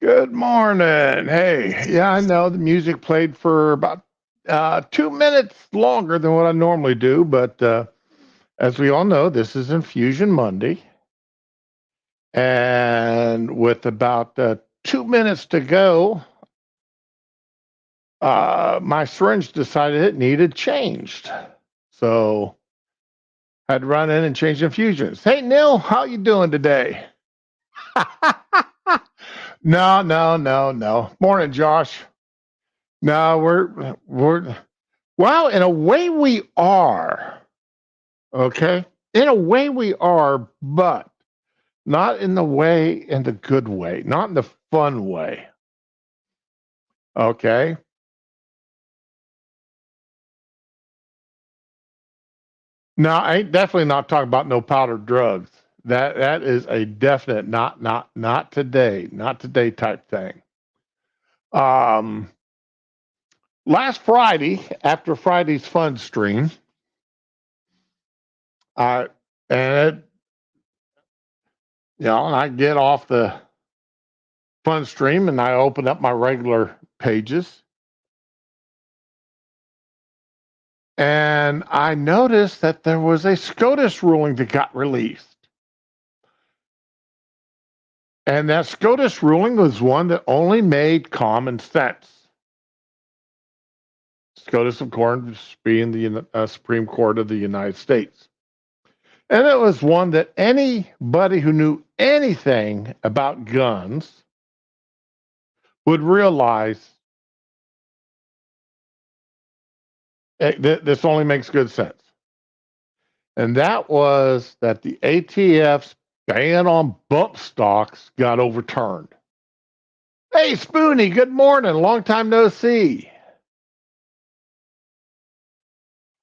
Good morning. Hey, yeah, I know the music played for about 2 minutes longer than what I normally do, but as we all know, this is Infusion Monday. And with about 2 minutes to go, my syringe decided it needed changed. So I had to run in and change infusions. Hey, Neil, how you doing today? No, no, no, no. Morning, Josh. No, we're well, in a way we are. Okay? In a way we are, but not in the good way, not in the fun way. Okay? No, I ain't definitely not talking about no powdered drugs. That is a definite not today, not today type thing. Um Last Friday, after Friday's fun stream, I and I get off the fun stream and I open up my regular pages and I noticed that there was a SCOTUS ruling that got released. And that SCOTUS ruling was one that only made common sense. SCOTUS, of course, being the Supreme Court of the United States. And it was one that anybody who knew anything about guns would realize this only makes good sense. And that was that the ATF's ban on bump stocks got overturned. Hey, Spoonie, good morning. Long time no see.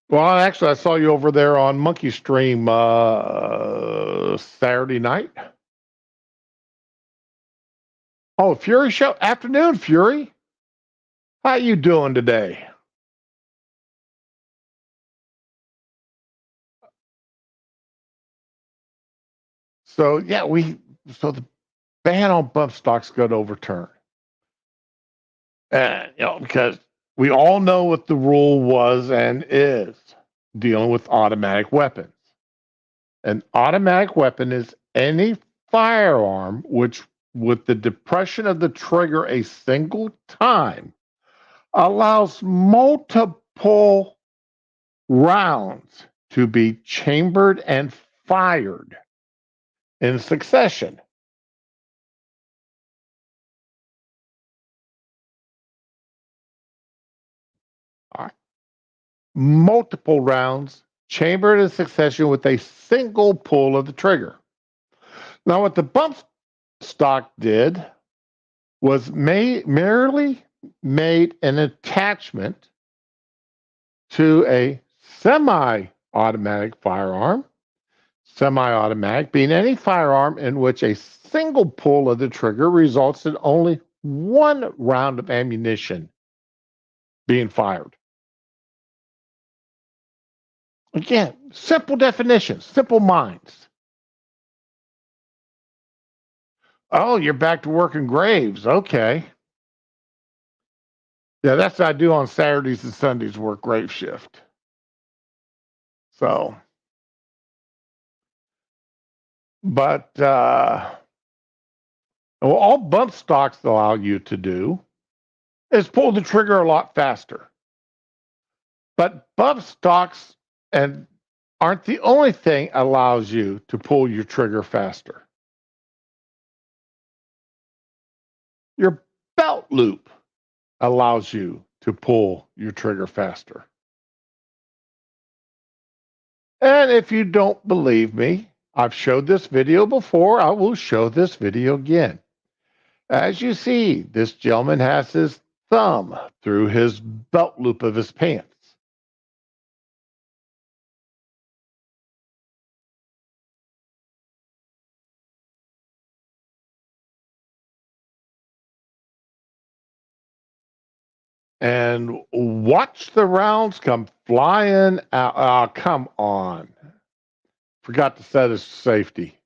Well, actually, I saw you over there on Monkey Stream Saturday night. Oh, Fury show. Afternoon, Fury. How you doing today? So, yeah, so the ban on bump stocks got overturned. Because we all know what the rule was and is dealing with automatic weapons. An automatic weapon is any firearm which, with the depression of the trigger a single time, allows multiple rounds to be chambered and fired in succession. All right. Multiple rounds chambered in succession with a single pull of the trigger. Now, what the bump stock did was merely made an attachment to a semi automatic firearm. Semi automatic being any firearm in which a single pull of the trigger results in only one round of ammunition being fired. Again, simple definitions, simple minds. Oh, you're back to working graves. Okay. Yeah, that's what I do on Saturdays and Sundays, work grave shift. So, but well, all bump stocks allow you to do is pull the trigger a lot faster. But bump stocks and aren't the only thing allows you to pull your trigger faster. Your belt loop allows you to pull your trigger faster. And if you don't believe me, I've showed this video before. I will show this video again. As you see, this gentleman has his thumb through his belt loop of his pants. And watch the rounds come flying out. Come on. Forgot to set his safety.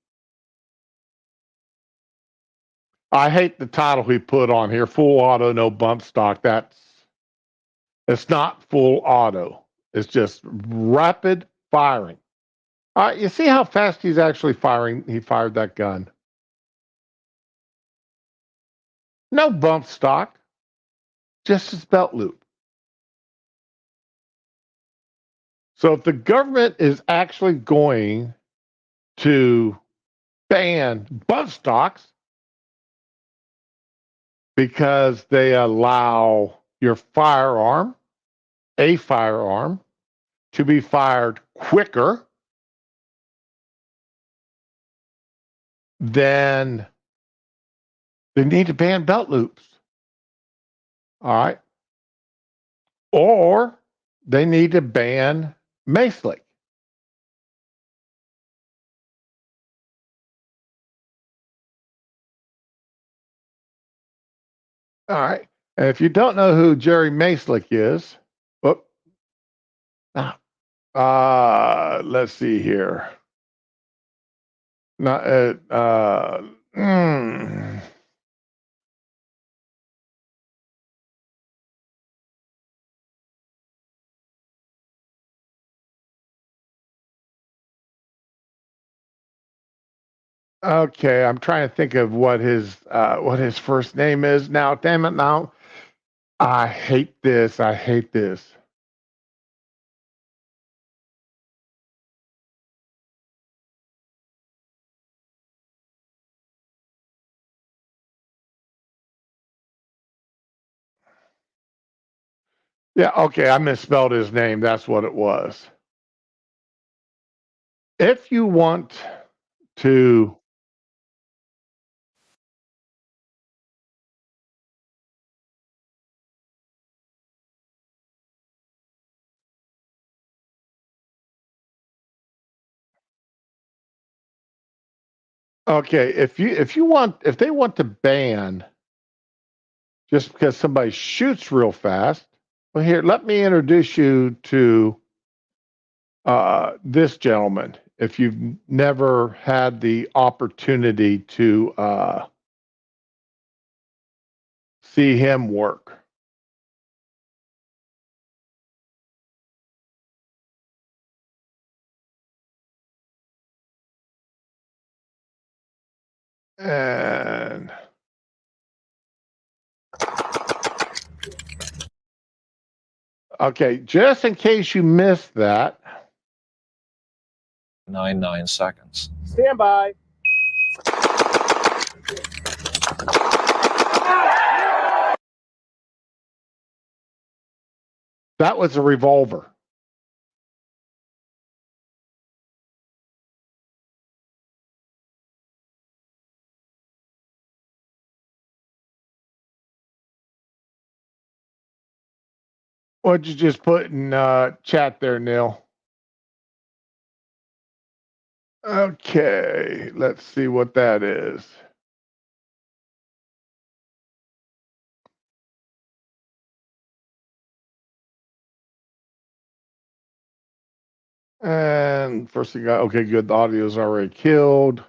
I hate the title he put on here, full auto, no bump stock. It's not full auto. It's just rapid firing. You see how fast he's actually firing? He fired that gun. No bump stock, just his belt loop. So if the government is actually going to ban bump stocks because they allow your firearm, a firearm, to be fired quicker, then they need to ban belt loops. All right. Or they need to ban Mace Lake. All right. And if you don't know who Jerry Macelik is, whoop, let's see here. Not, Okay, I'm trying to think of what his first name is now. Damn it! Now I hate this. I hate this. Yeah, okay, I misspelled his name. That's what it was. If you want to, okay, if they want to ban just because somebody shoots real fast, well, here, let me introduce you to this gentleman. If you've never had the opportunity to see him work. And okay, just in case you missed that. 99 seconds. Stand by. That was a revolver. What'd you just put in chat there, Neil? Okay, let's see what that is. And first thing, okay, good. The audio is already killed.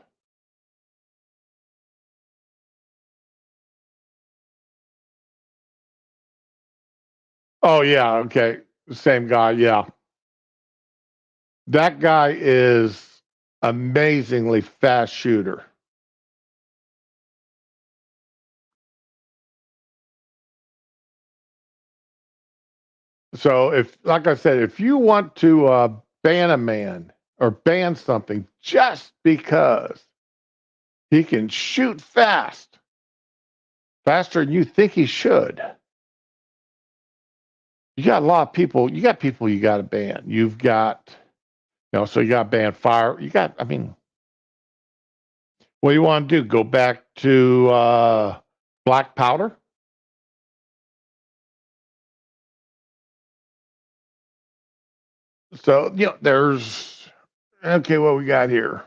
Oh yeah, okay, same guy. Yeah, that guy is amazingly fast shooter. So if, like I said, if you want to ban a man or ban something just because he can shoot fast, faster than you think he should, you got a lot of people. You got people you got to ban. You've got, so you got to ban fire. You got, I mean, what do you want to do? Go back to black powder? So, there's, okay, what we got here?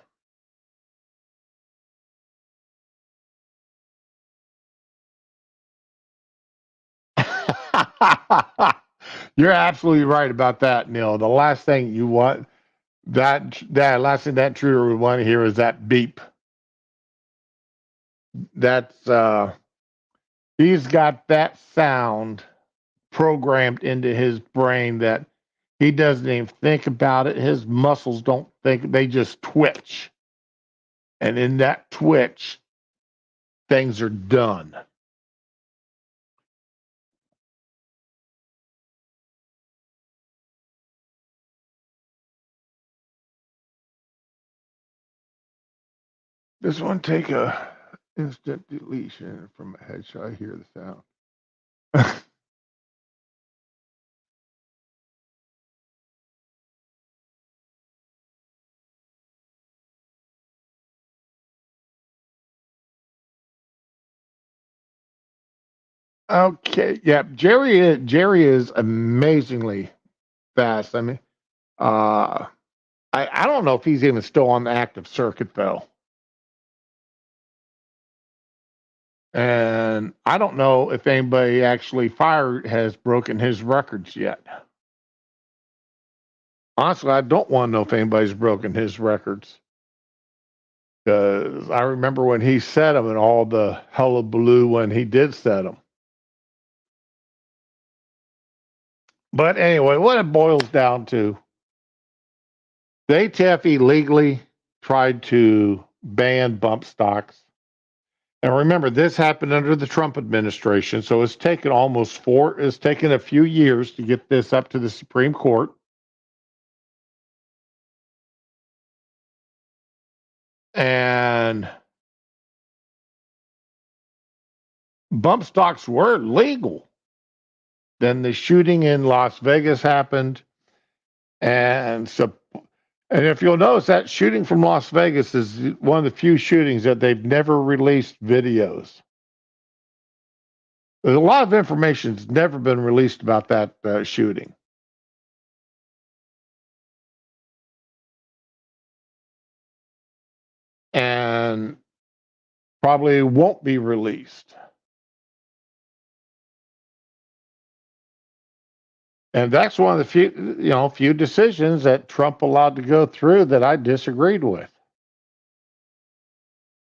You're absolutely right about that, Neil. The last thing you want, that last thing that intruder would want to hear is that beep. That's he's got that sound programmed into his brain that he doesn't even think about it. His muscles don't think, they just twitch. And in that twitch, things are done. This one take a instant deletion from a headshot. I hear the sound. Okay, yeah, Jerry is amazingly fast. I mean, uh, I don't know if he's even still on the active circuit though, and I don't know if anybody actually fired has broken his records yet. Honestly, I don't want to know if anybody's broken his records because I remember when he set them and all the hullabaloo when he did set them. But anyway, what it boils down to, the ATF illegally tried to ban bump stocks. And remember, this happened under the Trump administration, so it's taken it's taken a few years to get this up to the Supreme Court. And bump stocks were legal. Then the shooting in Las Vegas happened, and if you'll notice, that shooting from Las Vegas is one of the few shootings that they've never released videos. There's a lot of information that's never been released about that shooting. And probably won't be released. And that's one of the few decisions that Trump allowed to go through that I disagreed with.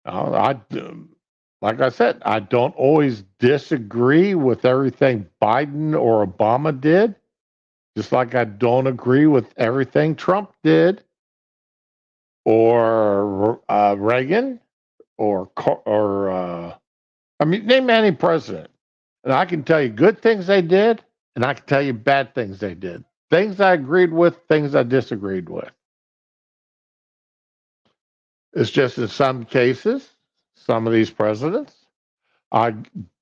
Like I said, I don't always disagree with everything Biden or Obama did, just like I don't agree with everything Trump did, or Reagan, or I mean, name any president, and I can tell you good things they did, and I can tell you bad things they did. Things I agreed with, things I disagreed with. It's just in some cases, some of these presidents, I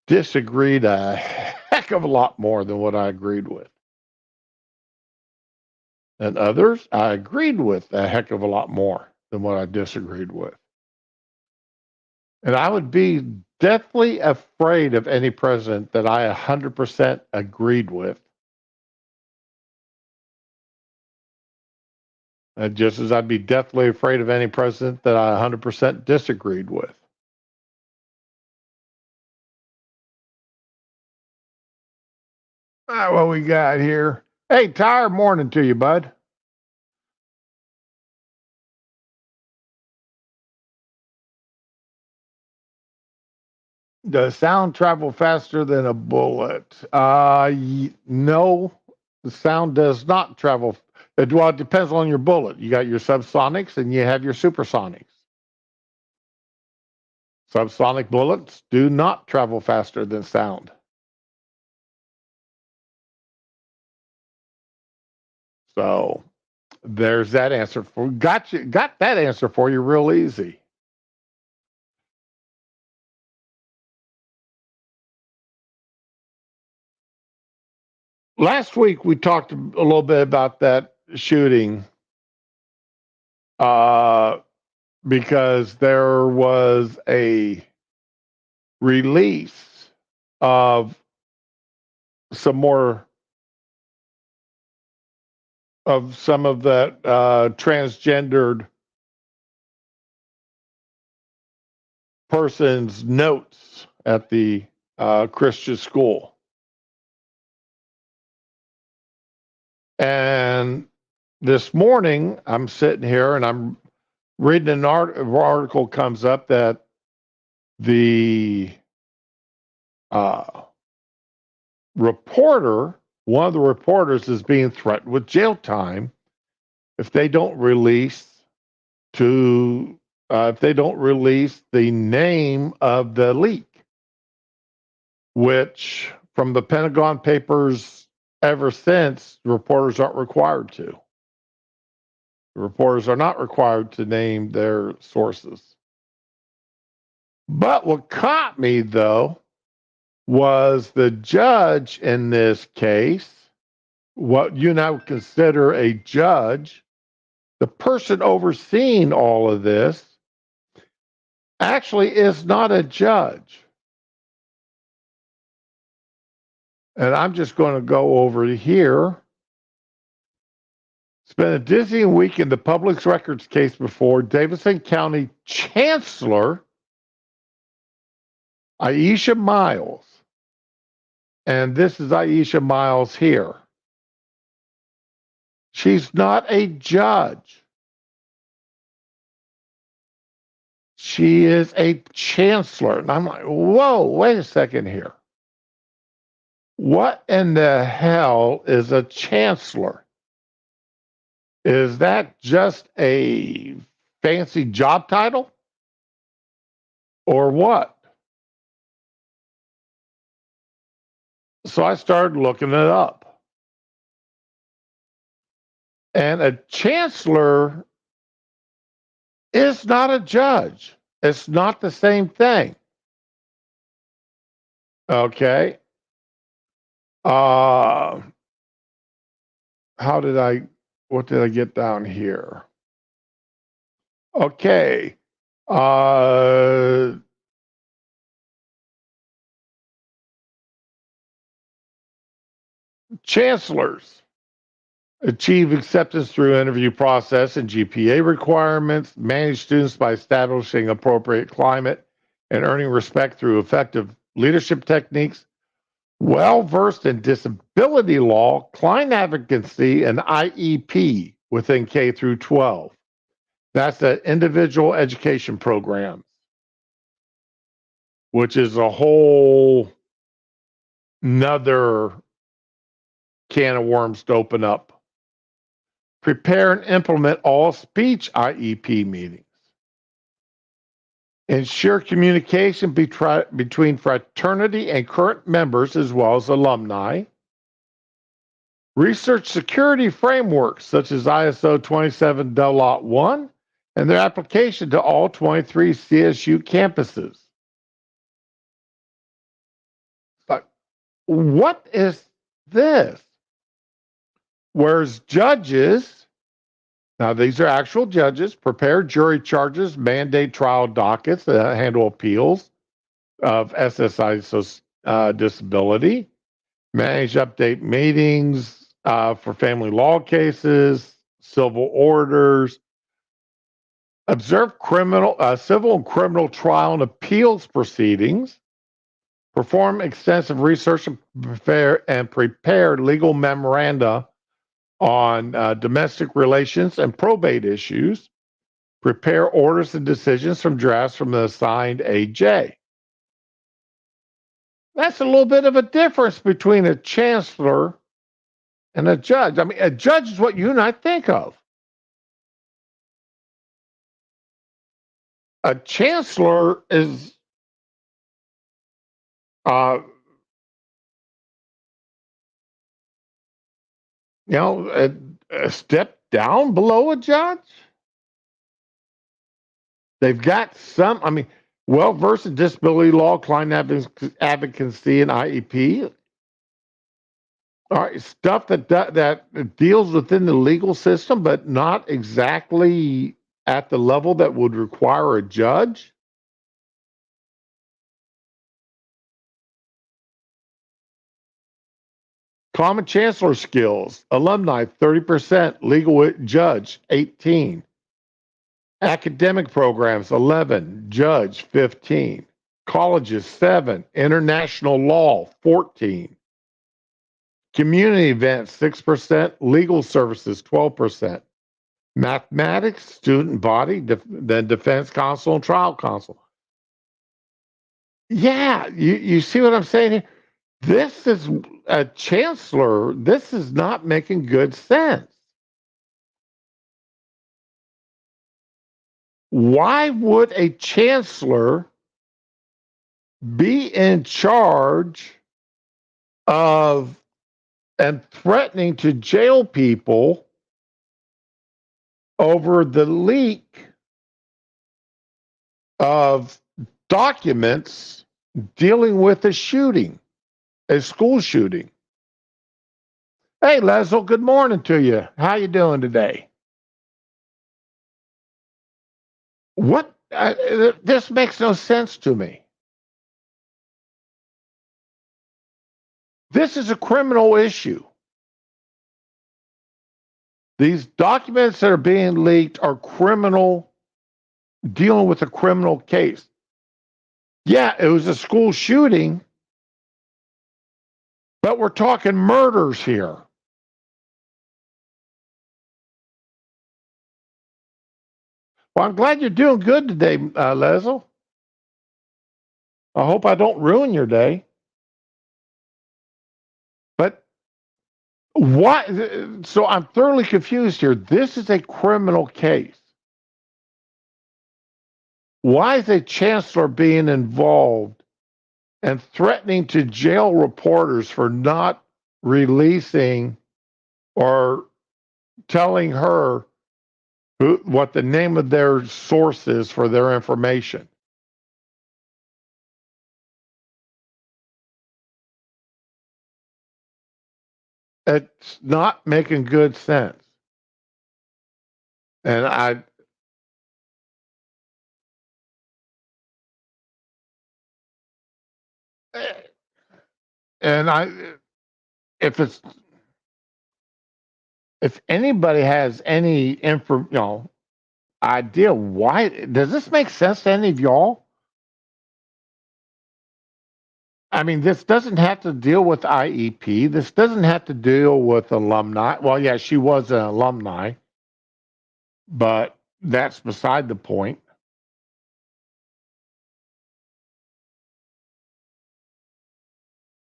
disagreed a heck of a lot more than what I agreed with. And others, I agreed with a heck of a lot more than what I disagreed with. And I would be deathly afraid of any president that I 100% agreed with. Just as I'd be deathly afraid of any president that I 100% disagreed with. All right, what we got here? Hey, Tyre, morning to you, bud. Does sound travel faster than a bullet? No, the sound does not travel. Well, it depends on your bullet. You got your subsonics and you have your supersonics. Subsonic bullets do not travel faster than sound. So there's that answer for got that answer for you real easy. Last week we talked a little bit about that shooting uh, because there was a release of some more of some of that transgendered person's notes at the Christian school. And this morning, I'm sitting here and I'm reading an article comes up that the reporter, one of the reporters, is being threatened with jail time if they don't release if they don't release the name of the leak, which from the Pentagon Papers ever since, reporters aren't required to. The reporters are not required to name their sources. But what caught me, though, was the judge in this case, what you now consider a judge, the person overseeing all of this, actually is not a judge. And I'm just going to go over here. It's been a dizzying week in the public records case before Davidson County Chancellor Aisha Miles. And this is Aisha Miles here. She's not a judge. She is a chancellor. And I'm like, whoa, wait a second here. What in the hell is a chancellor? Is that just a fancy job title? Or what? So I started looking it up. And a chancellor is not a judge. It's not the same thing. Okay. What did I get down here? Okay. Chancellors achieve acceptance through interview process and GPA requirements, manage students by establishing appropriate climate and earning respect through effective leadership techniques, well-versed in disability law, client advocacy, and IEP within K through 12. That's the individual education program, which is a whole nother can of worms to open up. Prepare and implement all speech IEP meetings. Ensure communication between fraternity and current members as well as alumni. Research security frameworks such as ISO 27 Del Lot 1 and their application to all 23 CSU campuses. But what is this? Whereas judges, now these are actual judges, prepare jury charges, mandate trial dockets, handle appeals of SSI disability, manage update meetings for family law cases, civil orders, observe civil and criminal trial and appeals proceedings, perform extensive research and prepare legal memoranda on domestic relations and probate issues, prepare orders and decisions from drafts from the assigned AJ. That's a little bit of a difference between a chancellor and a judge. I mean, a judge is what you and I think of. A chancellor is a step down below a judge. They've got some, well-versed in disability law, client advocacy, and IEP. All right, stuff that deals within the legal system, but not exactly at the level that would require a judge. Common chancellor skills, alumni 30%, legal judge 18. Academic programs 11, judge 15. Colleges 7, international law 14. Community events 6%, legal services 12%. Mathematics, student body, then defense counsel and trial counsel. Yeah, you see what I'm saying here? This is a chancellor. This is not making good sense. Why would a chancellor be in charge of and threatening to jail people over the leak of documents dealing with a shooting, a school shooting? Hey, Leslie, good morning to you. How you doing today? What? This makes no sense to me. This is a criminal issue. These documents that are being leaked are criminal, dealing with a criminal case. Yeah, it was a school shooting, but we're talking murders here. Well, I'm glad you're doing good today, Leslie. I hope I don't ruin your day. But what? So I'm thoroughly confused here. This is a criminal case. Why is a chancellor being involved and threatening to jail reporters for not releasing or telling her what the name of their source is for their information? It's not making good sense. And and I if it's if anybody has any idea why does this make sense to any of y'all? I mean, this doesn't have to deal with IEP. This doesn't have to deal with alumni. Well, yeah, she was an alumni, but that's beside the point.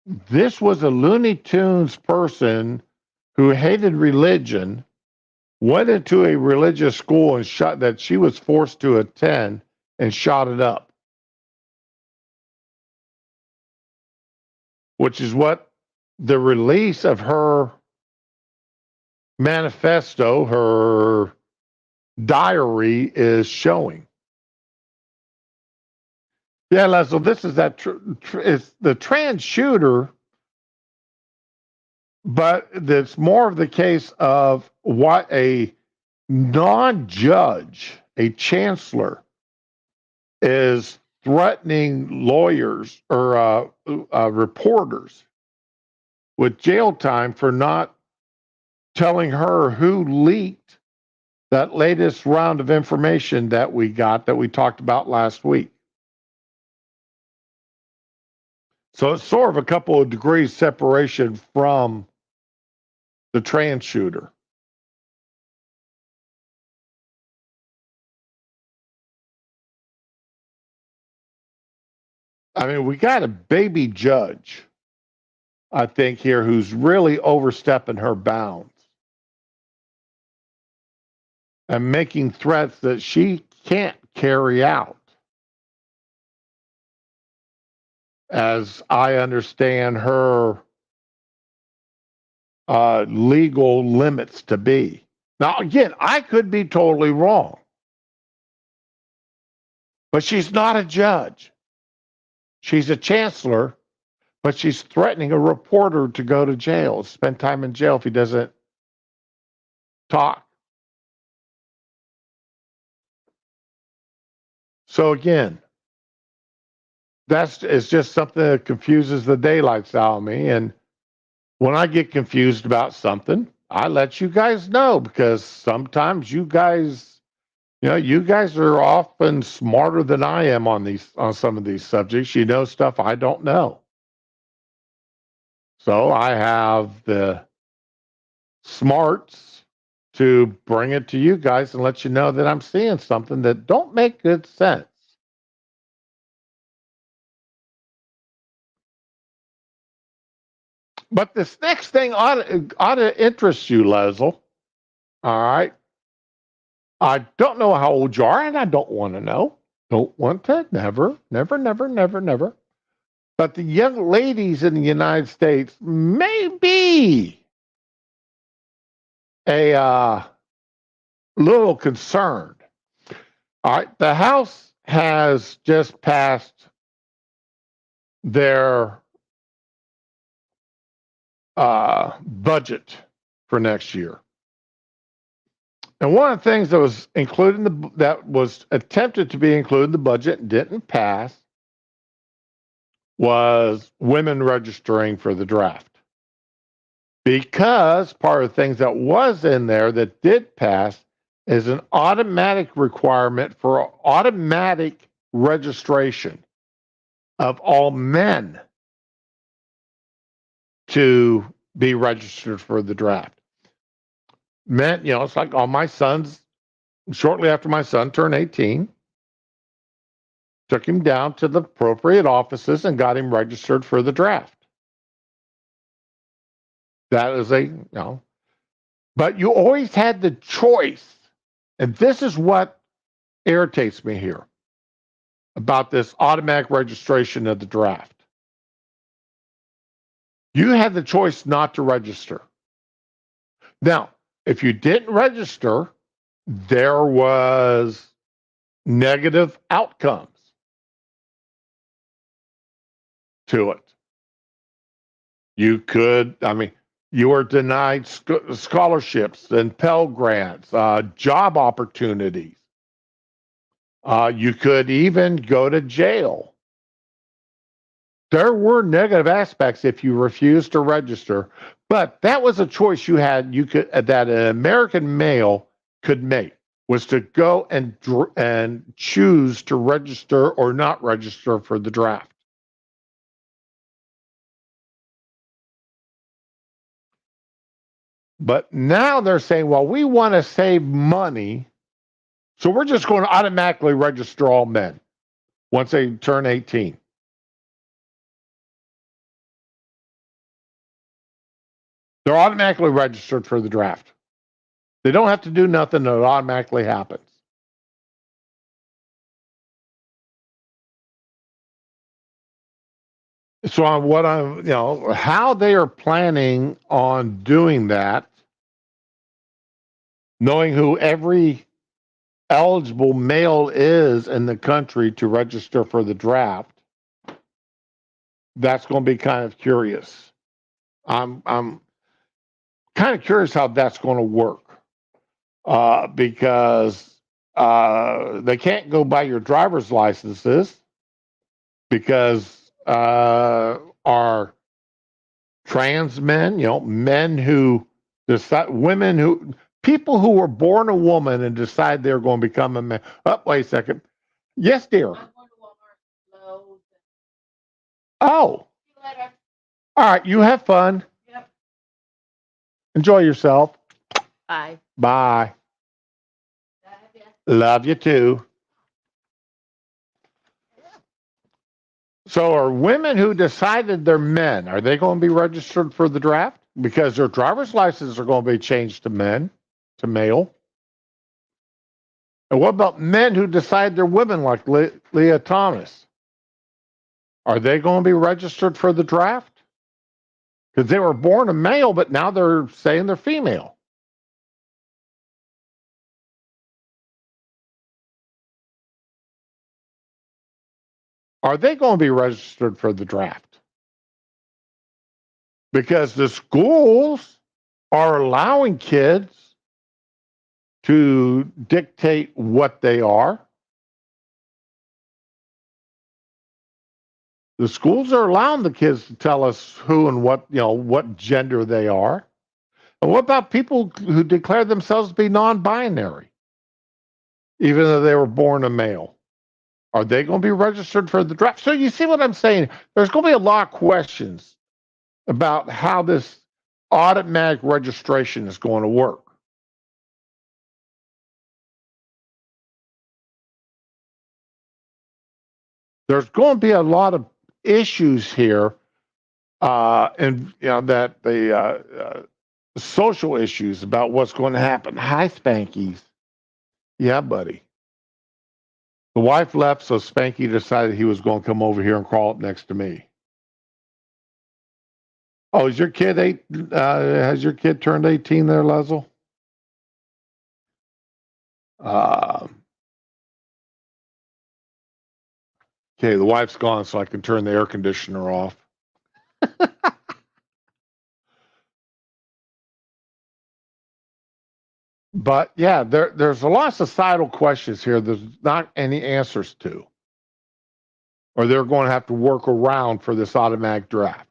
This was a Looney Tunes person who hated religion, went into a religious school and shot that she was forced to attend and shot it up, which is what the release of her manifesto, her diary, is showing. Yeah, Leslie, this is it's the trans shooter, but it's more of the case of what a non judge, a chancellor, is threatening lawyers or reporters with jail time for not telling her who leaked that latest round of information that we got that we talked about last week. So it's sort of a couple of degrees separation from the trans shooter. I mean, we got a baby judge, I think, here who's really overstepping her bounds and making threats that she can't carry out, as I understand her legal limits to be. Now, again, I could be totally wrong, but she's not a judge. She's a chancellor, but she's threatening a reporter to go to jail, spend time in jail if he doesn't talk. So, again, that's it's just something that confuses the daylights out of me. And when I get confused about something, I let you guys know because sometimes you guys are often smarter than I am on some of these subjects. You know stuff I don't know. So I have the smarts to bring it to you guys and let you know that I'm seeing something that don't make good sense. But this next thing ought to interest you, Leslie. All right. I don't know how old you are, and I don't want to know. Don't want to. Never, never, never, never, never. But the young ladies in the United States may be a little concerned. All right. The House has just passed their budget for next year. And one of the things that was included in that was attempted to be included in the budget and didn't pass was women registering for the draft. Because part of the things that was in there that did pass is an automatic requirement for automatic registration of all men to be registered for the draft. Men, it's like all my sons, shortly after my son turned 18, took him down to the appropriate offices and got him registered for the draft. That is but you always had the choice. And this is what irritates me here about this automatic registration of the draft. You had the choice not to register. Now, if you didn't register, there was negative outcomes to it. You could, you were denied scholarships and Pell Grants, job opportunities. You could even go to jail. There were negative aspects if you refused to register, but that was a choice you had. That an American male could make, was to go and choose to register or not register for the draft. But now they're saying, well, we want to save money, so we're just going to automatically register all men once they turn 18. They're automatically registered for the draft. They don't have to do nothing, it automatically happens. So how they are planning on doing that, knowing who every eligible male is in the country to register for the draft, that's going to be kind of curious. I'm kind of curious how that's going to work, because they can't go by your driver's licenses, because are trans men, men who decide, women who, people who were born a woman and decide they're going to become a man. Oh, wait a second. Yes, dear. Oh. All right. You have fun. Yep. Enjoy yourself. Bye. Bye. Love you too. So are women who decided they're men, are they going to be registered for the draft? Because their driver's licenses are going to be changed to male. And what about men who decide they're women, like Leah Thomas? Are they going to be registered for the draft? Because they were born a male, but now they're saying they're female. Are they going to be registered for the draft? Because the schools are allowing kids to dictate what they are. The schools are allowing the kids to tell us who and what gender they are. And what about people who declare themselves to be non-binary, even though they were born a male? Are they going to be registered for the draft? So you see what I'm saying? There's going to be a lot of questions about how this automatic registration is going to work. There's going to be a lot of issues here and that the social issues about what's going to happen. Hi, Spankies. Yeah, buddy. The wife left, so Spanky decided he was going to come over here and crawl up next to me. Oh, is your kid eight? Has your kid turned 18 there, Leslie? Okay, the wife's gone, so I can turn the air conditioner off. But yeah, there's a lot of societal questions here. There's not any answers to, or they're going to have to work around for this automatic draft.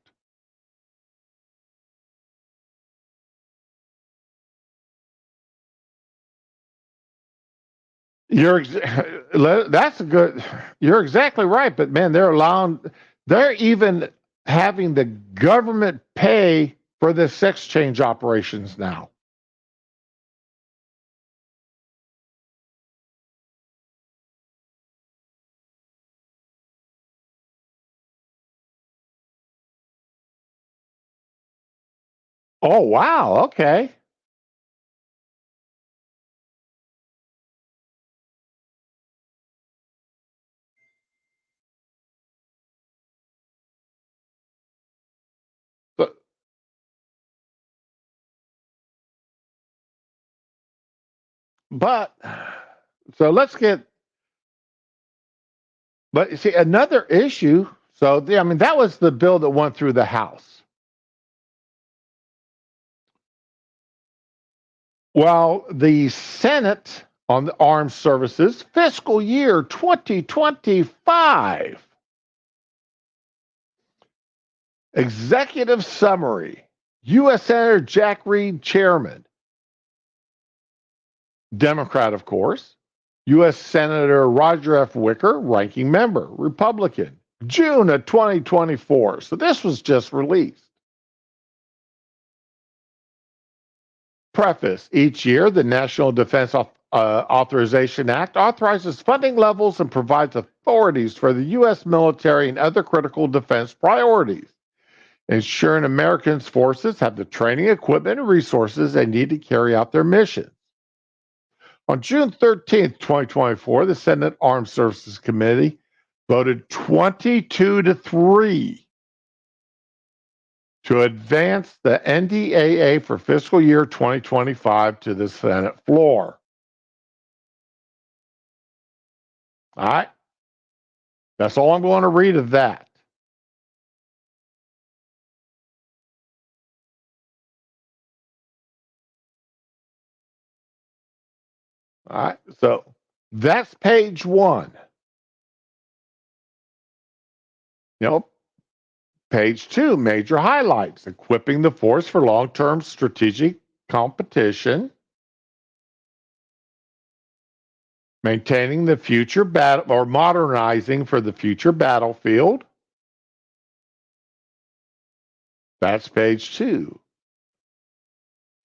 That's a good. You're exactly right, but man, they're even having the government pay for the sex change operations now. Oh wow, okay. But, but so let's get. But you see, another issue. So I mean, that was the bill that went through the House. Well, the Senate on the Armed Services fiscal year 2025 executive summary. U.S. Senator Jack Reed, chairman, Democrat, of course. U.S. Senator Roger F. Wicker, ranking member, Republican, June of 2024. So this was just released. Preface: each year, the National Defense Authorization Act authorizes funding levels and provides authorities for the U.S. military and other critical defense priorities, ensuring Americans' forces have the training, equipment, and resources they need to carry out their mission. On June 13th, 2024, the Senate Armed Services Committee voted 22-3 to advance the NDAA for fiscal year 2025 to the Senate floor. All right. That's all I'm going to read of that. All right. So that's page one. Page two, major highlights: equipping the force for long term strategic competition, maintaining the future battle or modernizing for the future battlefield. That's page two.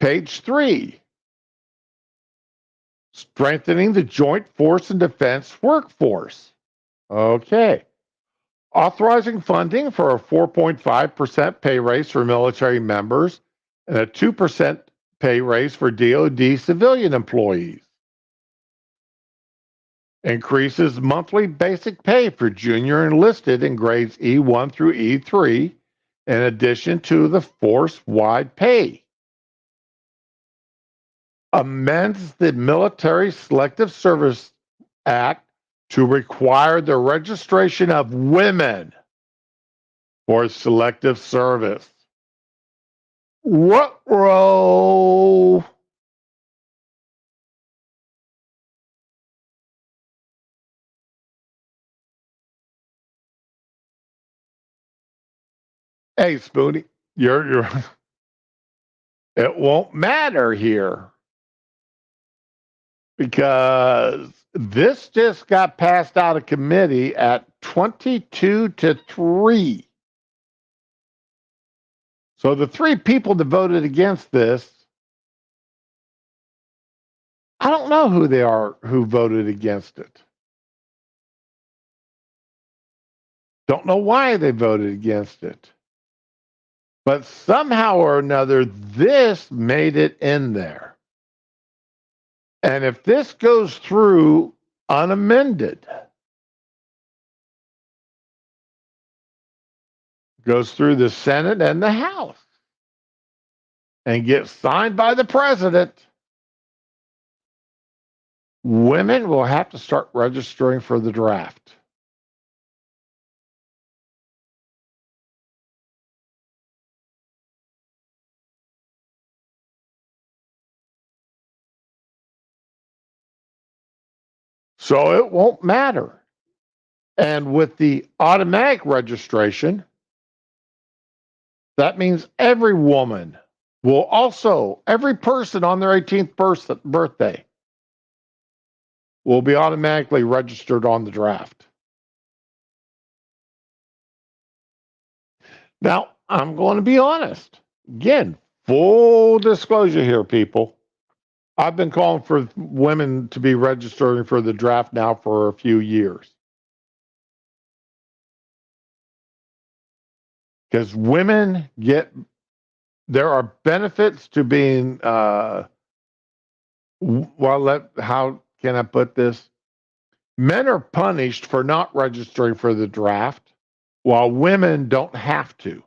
Page three, strengthening the joint force and defense workforce. Okay. Authorizing funding for a 4.5% pay raise for military members and a 2% pay raise for DoD civilian employees. Increases monthly basic pay for junior enlisted in grades E1 through E3, in addition to the force-wide pay. Amends the Military Selective Service Act to require the registration of women for selective service. What row? Hey, Spoonie, you're it won't matter here because this just got passed out of committee at 22-3. So the three people that voted against this, I don't know who they are who voted against it. Don't know why they voted against it. But somehow or another, this made it in there. And if this goes through unamended, goes through the Senate and the House, and gets signed by the president, women will have to start registering for the draft. So it won't matter. And with the automatic registration, that means every woman will also, every person on their 18th birthday will be automatically registered on the draft. Now, I'm going to be honest. Again, full disclosure here, people. I've been calling for women to be registering for the draft now for a few years. Because women there are benefits to being, how can I put this? Men are punished for not registering for the draft, while women don't have to.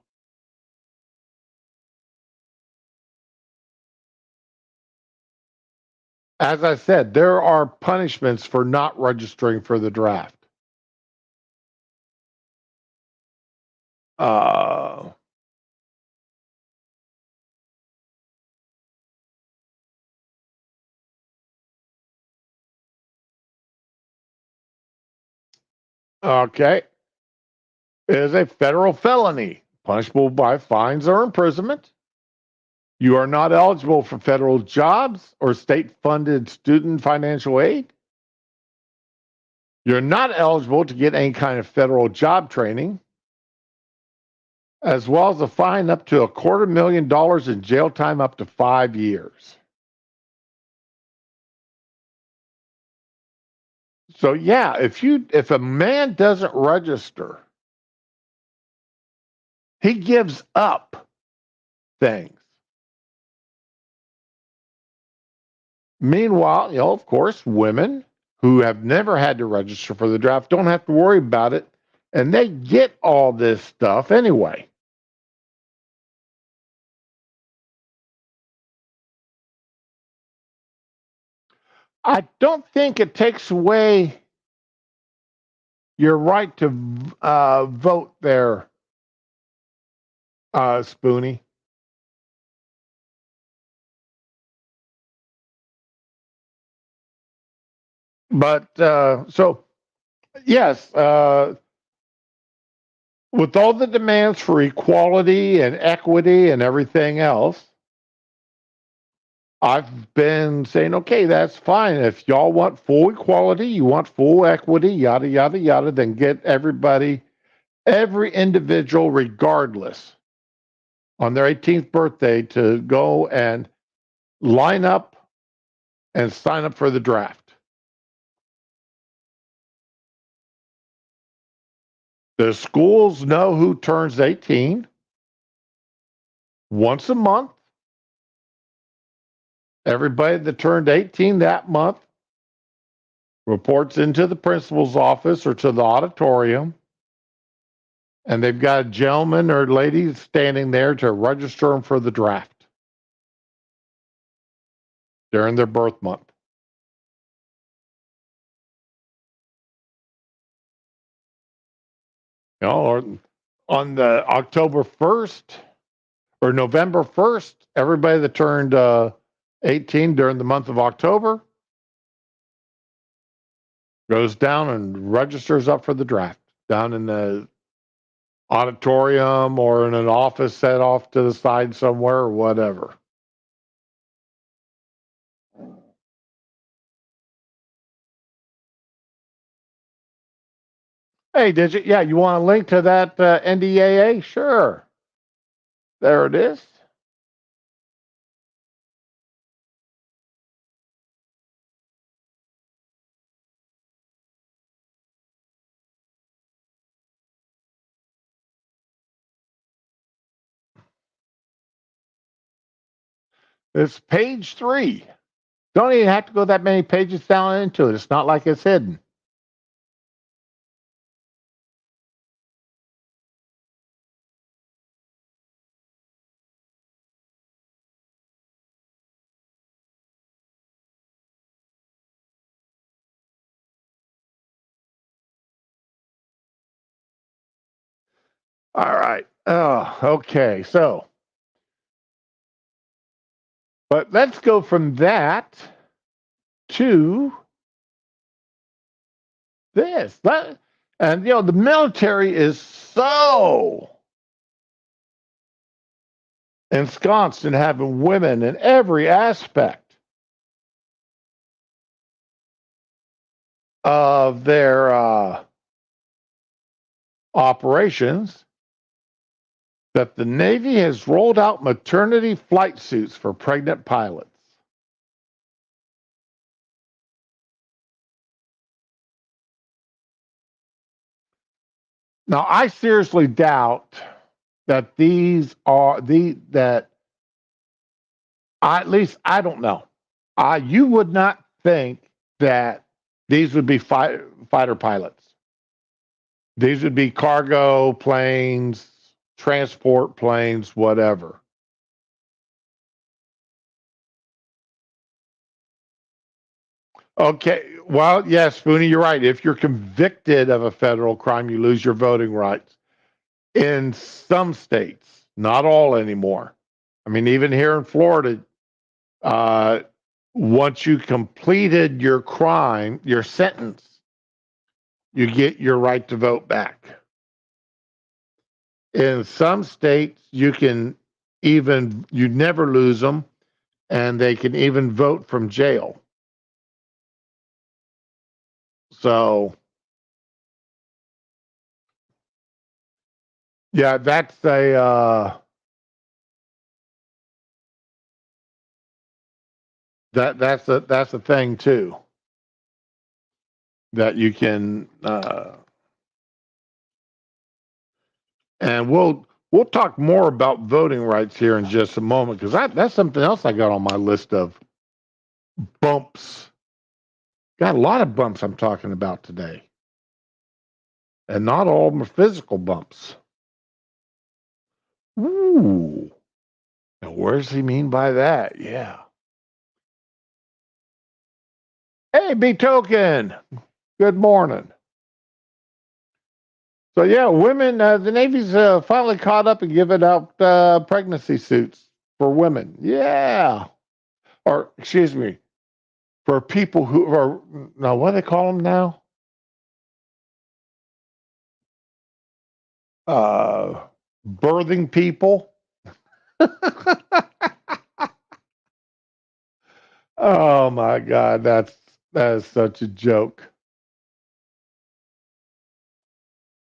As I said, there are punishments for not registering for the draft. Uh, okay. It is a federal felony, punishable by fines or imprisonment. You are not eligible for federal jobs or state funded student financial aid. You're not eligible to get any kind of federal job training, as well as a fine up to $250,000 in jail time up to 5 years. So yeah, if a man doesn't register, he gives up things. Meanwhile, of course, women who have never had to register for the draft don't have to worry about it, and they get all this stuff anyway. I don't think it takes away your right to vote there, Spoonie. But so, yes, with all the demands for equality and equity and everything else, I've been saying, okay, that's fine. If y'all want full equality, you want full equity, yada, yada, yada, then get everybody, every individual, regardless, on their 18th birthday to go and line up and sign up for the draft. The schools know who turns 18 once a month. Everybody that turned 18 that month reports into the principal's office or to the auditorium, and they've got a gentleman or lady standing there to register them for the draft during their birth month. Or on the October 1st or November 1st, everybody that turned 18 during the month of October goes down and registers up for the draft down in the auditorium or in an office set off to the side somewhere or whatever. Hey, did you? Yeah, you want a link to that NDAA? Sure. There it is. It's page 3. Don't even have to go that many pages down into it. It's not like it's hidden. All right. Oh, okay. So, but let's go from that to this. And, the military is so ensconced in having women in every aspect of their operations that the Navy has rolled out maternity flight suits for pregnant pilots. Now, I seriously doubt that these are that at least I don't know. You would not think that these would be fighter pilots. These would be cargo planes, transport planes, whatever. Okay. Well, yes, Spoonie, you're right. If you're convicted of a federal crime, you lose your voting rights. In some states, not all anymore. I mean, even here in Florida, uh, once you completed your crime, your sentence, you get your right to vote back. In some states, you never lose them, and they can even vote from jail. So, yeah, that's a thing too that you can and we'll talk more about voting rights here in just a moment because that's something else I got on my list of bumps. Got a lot of bumps I'm talking about today, and not all of them are physical bumps. Ooh, now what does he mean by that? Yeah. Hey, B Token. Good morning. So yeah, women. The Navy's finally caught up and giving out pregnancy suits for women. Yeah, or excuse me, for people who are now what do they call them now? Birthing people. Oh my God, that is such a joke.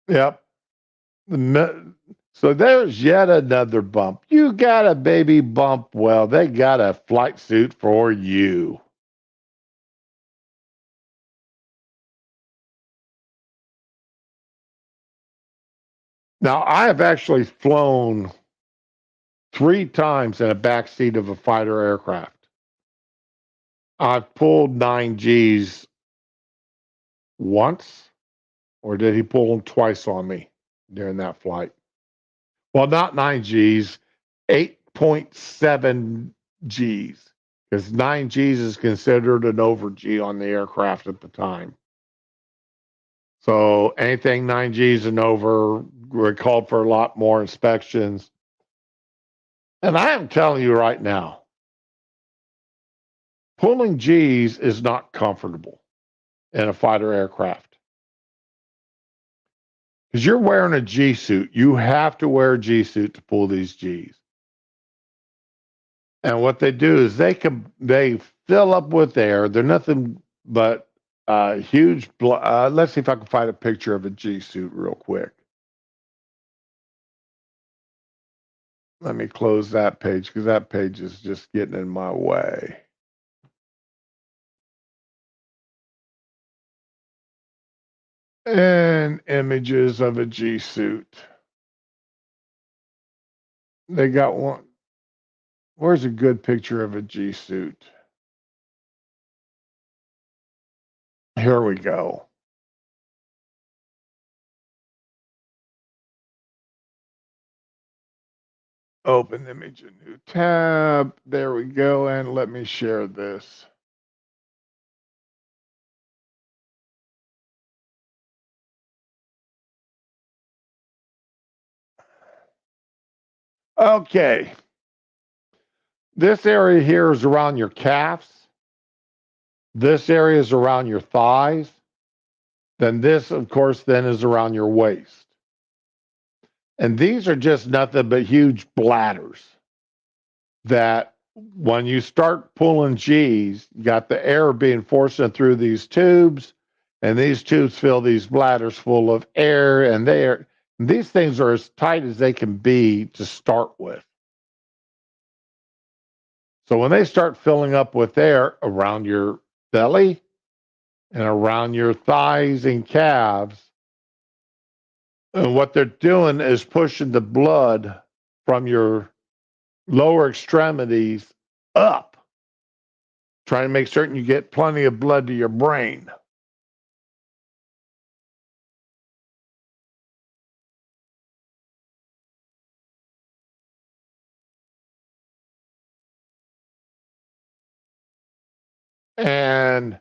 Yep. So there's yet another bump. You got a baby bump. Well, they got a flight suit for you. Now, I have actually flown 3 times in a backseat of a fighter aircraft. I've pulled 9Gs once, or did he pull them twice on me during that flight? Well, not 9Gs, 8.7 Gs, because 9Gs is considered an over G on the aircraft at the time. So anything 9Gs and over, we're called for a lot more inspections. And I am telling you right now, pulling Gs is not comfortable in a fighter aircraft because you're wearing a G suit. You have to wear a G suit to pull these Gs. And what they do is they fill up with air. They're nothing but huge. Let's see if I can find a picture of a G suit real quick. Let me close that page because that page is just getting in my way. And images of a G suit. They got one. Where's a good picture of a G suit? Here we go. Open image, a new tab. There we go. And let me share this. Okay. This area here is around your calves. This area is around your thighs. Then this, of course, then is around your waist. And these are just nothing but huge bladders that when you start pulling G's, you got the air being forced in through these tubes, and these tubes fill these bladders full of air, and these things are as tight as they can be to start with. So when they start filling up with air around your belly and around your thighs and calves, and what they're doing is pushing the blood from your lower extremities up, trying to make certain you get plenty of blood to your brain. And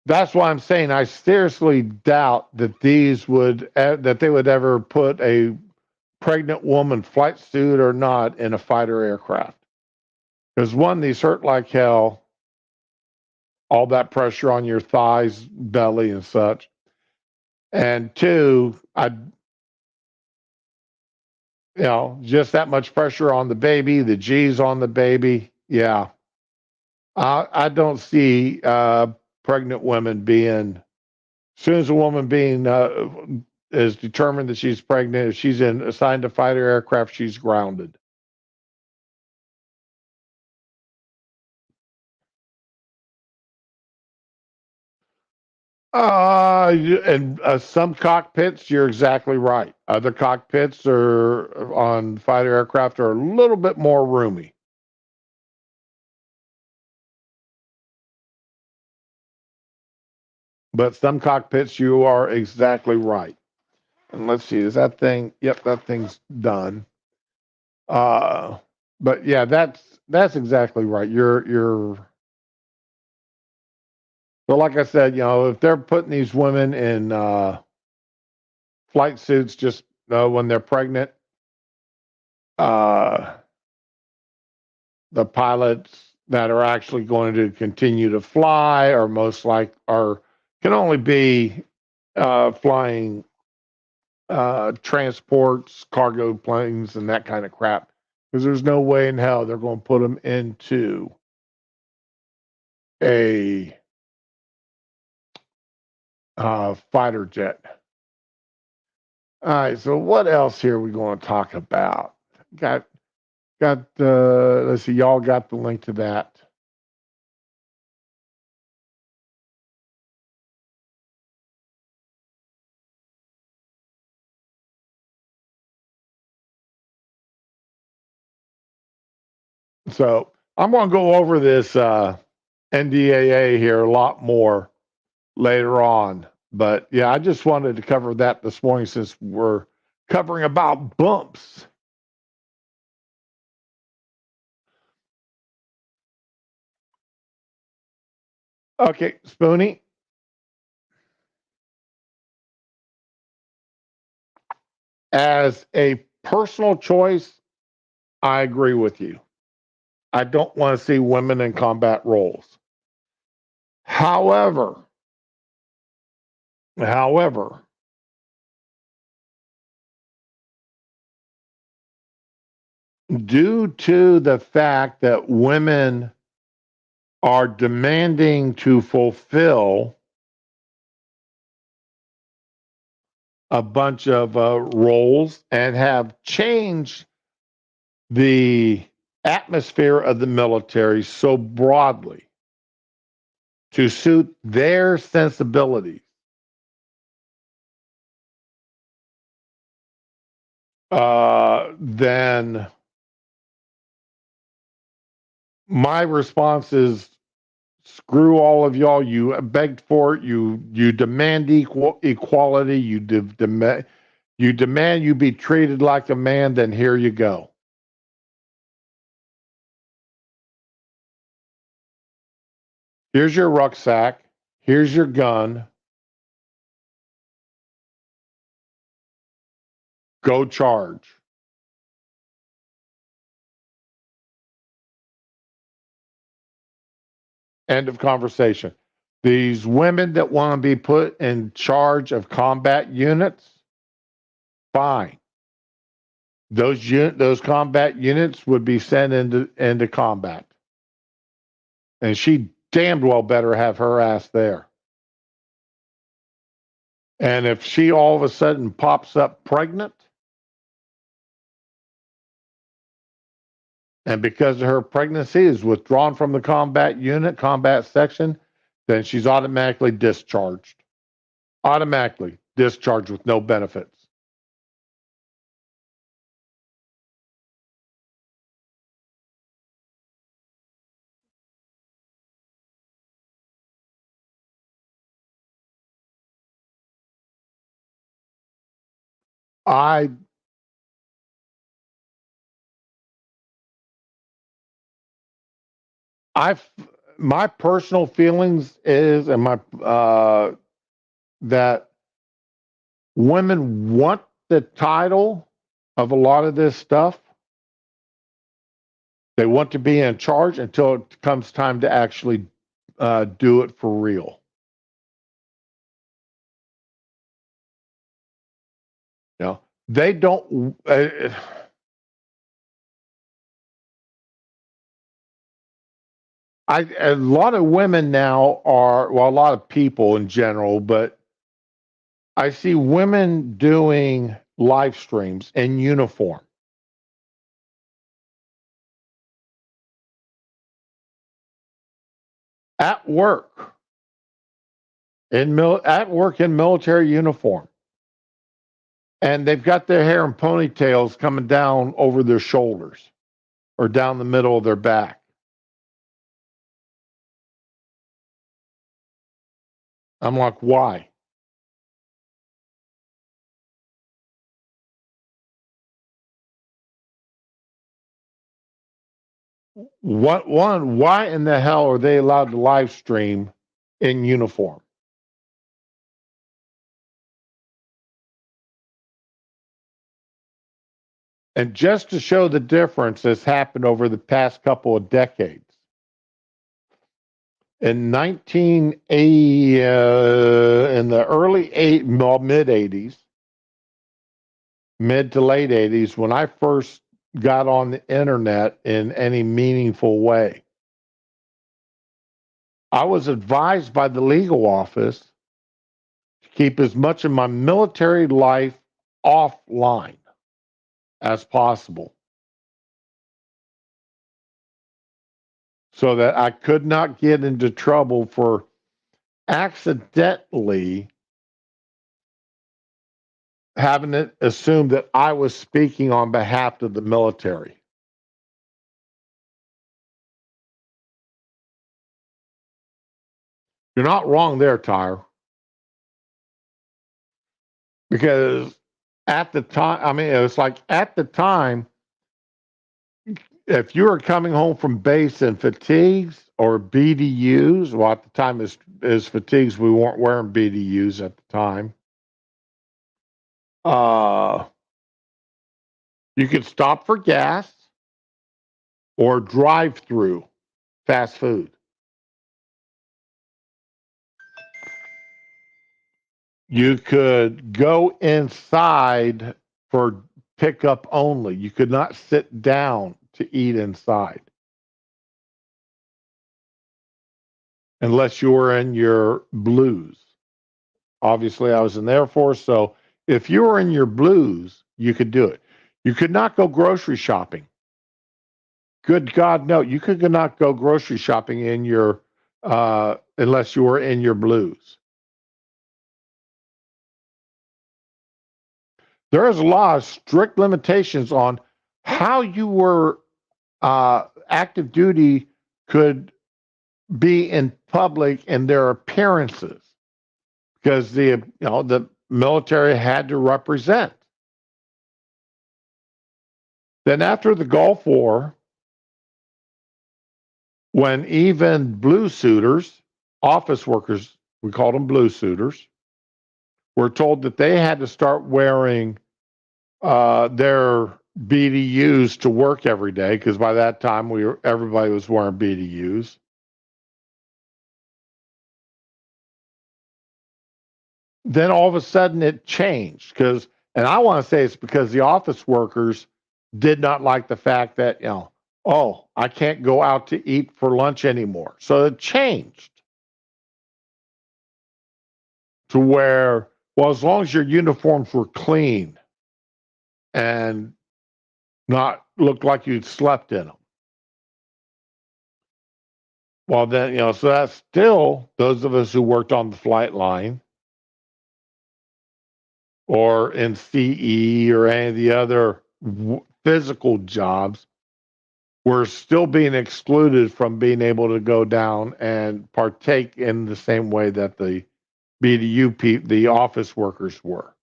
that's why I'm saying I seriously doubt that that they would ever put a pregnant woman, flight suit or not, in a fighter aircraft. Because one, these hurt like hell, all that pressure on your thighs, belly, and such. And two, just that much pressure on the baby, the G's on the baby. Yeah. I don't see pregnant women being, as soon as a woman being is determined that she's pregnant, if she's assigned to fighter aircraft, she's grounded. And some cockpits, you're exactly right. Other cockpits are on fighter aircraft are a little bit more roomy. But some cockpits, you are exactly right. And let's see, is that thing? Yep, that thing's done. Uh, but yeah, that's exactly right. You're so like I said, if they're putting these women in flight suits just when they're pregnant, uh, the pilots that are actually going to continue to fly are most like are can only be flying transports, cargo planes, and that kind of crap. Because there's no way in hell they're going to put them into a fighter jet. All right. So what else here are we going to talk about? Got. Let's see. Y'all got the link to that. So I'm going to go over this NDAA here a lot more later on. But yeah, I just wanted to cover that this morning since we're covering about bumps. Okay, Spoonie, as a personal choice, I agree with you. I don't want to see women in combat roles. However, however, due to the fact that women are demanding to fulfill a bunch of roles and have changed the atmosphere of the military so broadly to suit their sensibilities, then My response is screw all of y'all. You begged for it. You demand equality. You demand you be treated like a man. Then here you go. Here's your rucksack. Here's your gun. Go charge. End of conversation. These women that want to be put in charge of combat units, fine. Those combat units would be sent into combat, and she damned well better have her ass there. And if she all of a sudden pops up pregnant, and because of her pregnancy is withdrawn from the combat section, then she's automatically discharged. Automatically discharged with no benefits. I I my personal feelings is and my that women want the title of a lot of this stuff. They want to be in charge until it comes time to actually do it for real. You know, they don't. A lot of women now are, well, a lot of people in general, but I see women doing live streams in uniform. At work, at work in military uniform, and they've got their hair in ponytails coming down over their shoulders or down the middle of their back. I'm like, why? Why in the hell are they allowed to live stream in uniform? And just to show the difference that's happened over the past couple of decades, in 1980, in the mid 80s, mid to late 80s, when I first got on the internet in any meaningful way, I was advised by the legal office to keep as much of my military life offline as possible so that I could not get into trouble for accidentally having it assumed that I was speaking on behalf of the military. You're not wrong there, Tyre. Because at the time, I mean, it was like at the time, if you were coming home from base in fatigues or BDUs, well, at the time as fatigues, we weren't wearing BDUs at the time. Uh, you could stop for gas or drive through fast food. You could go inside for pickup only. You could not sit down to eat inside unless you were in your blues. Obviously, I was in the Air Force, so if you were in your blues, you could do it. You could not go grocery shopping. Good God, no! You could not go grocery shopping in your unless you were in your blues. There is a lot of strict limitations on how you were active duty could be in public in their appearances because the military had to represent. Then after the Gulf War, when even blue suiters, office workers, we called them blue suiters, were told that they had to start wearing their BDUs to work every day, because by that time everybody was wearing BDUs. Then all of a sudden it changed and I want to say it's because the office workers did not like the fact that, oh, I can't go out to eat for lunch anymore. So it changed to where, well, as long as your uniforms were clean and not looked like you'd slept in them. Well, then, so that's still those of us who worked on the flight line or in CE or any of the other physical jobs were still being excluded from being able to go down and partake in the same way that the BDU the office workers were.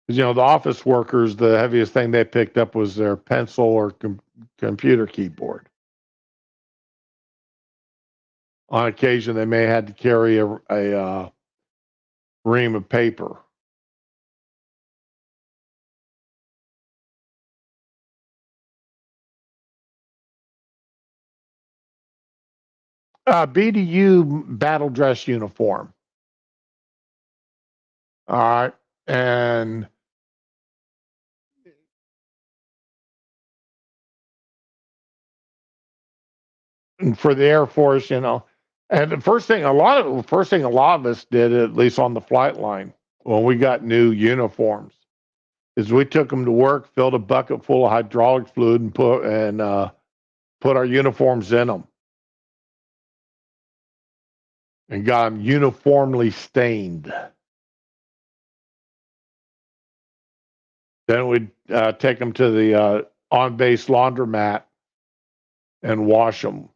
Because, the office workers, the heaviest thing they picked up was their pencil or computer keyboard. On occasion, they may have had to carry a ream of paper. BDU battle dress uniform. All right. And for the Air Force, and the first thing a lot of us did, at least on the flight line, when we got new uniforms, is we took them to work, filled a bucket full of hydraulic fluid, and put our uniforms in them, and got them uniformly stained. Then we'd take them to the on-base laundromat and wash them.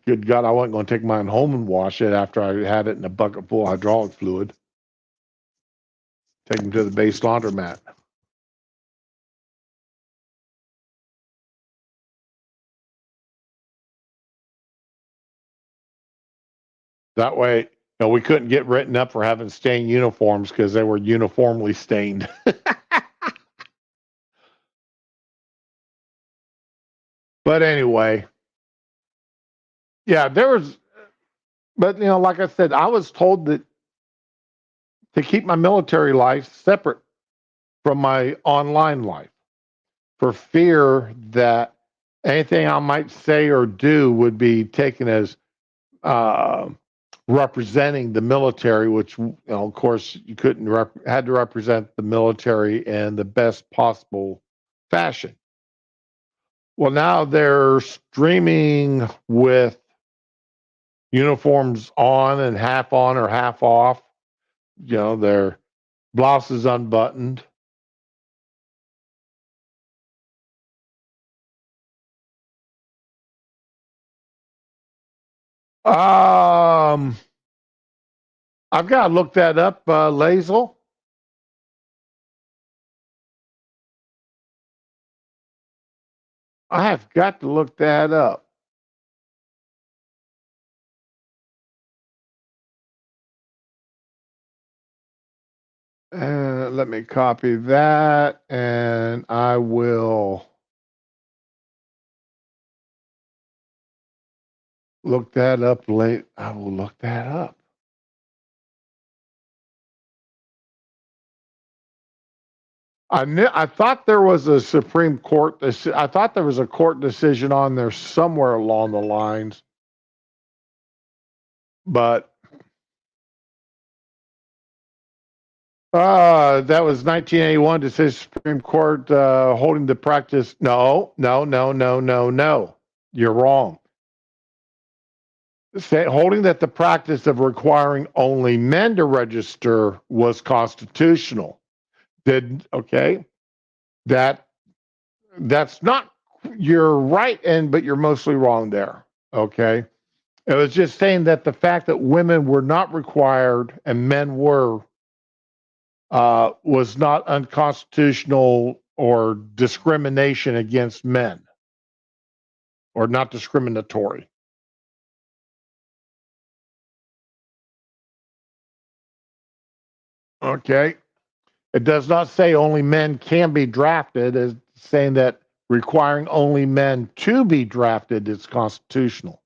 Good God, I wasn't going to take mine home and wash it after I had it in a bucket full of hydraulic fluid. Take them to the base laundromat. That way, we couldn't get written up for having stained uniforms because they were uniformly stained. But anyway, yeah, but like I said, I was told that to keep my military life separate from my online life for fear that anything I might say or do would be taken as representing the military, which, of course, you couldn't had to represent the military in the best possible fashion. Well, now they're streaming with uniforms on and half on or half off. Their blouses unbuttoned. I've got to look that up, Lazel. I have got to look that up. Let me copy that, and I will look that up late. I will look that up. I thought there was a Supreme Court. I thought there was a court decision on there somewhere along the lines, but that was 1981 decision Supreme Court holding the practice. No. You're wrong. Holding that the practice of requiring only men to register was constitutional. That's not you're right, but you're mostly wrong there. Okay. It was just saying that the fact that women were not required and men were was not unconstitutional or discrimination against men or not discriminatory. Okay. It does not say only men can be drafted. It's saying that requiring only men to be drafted is constitutional.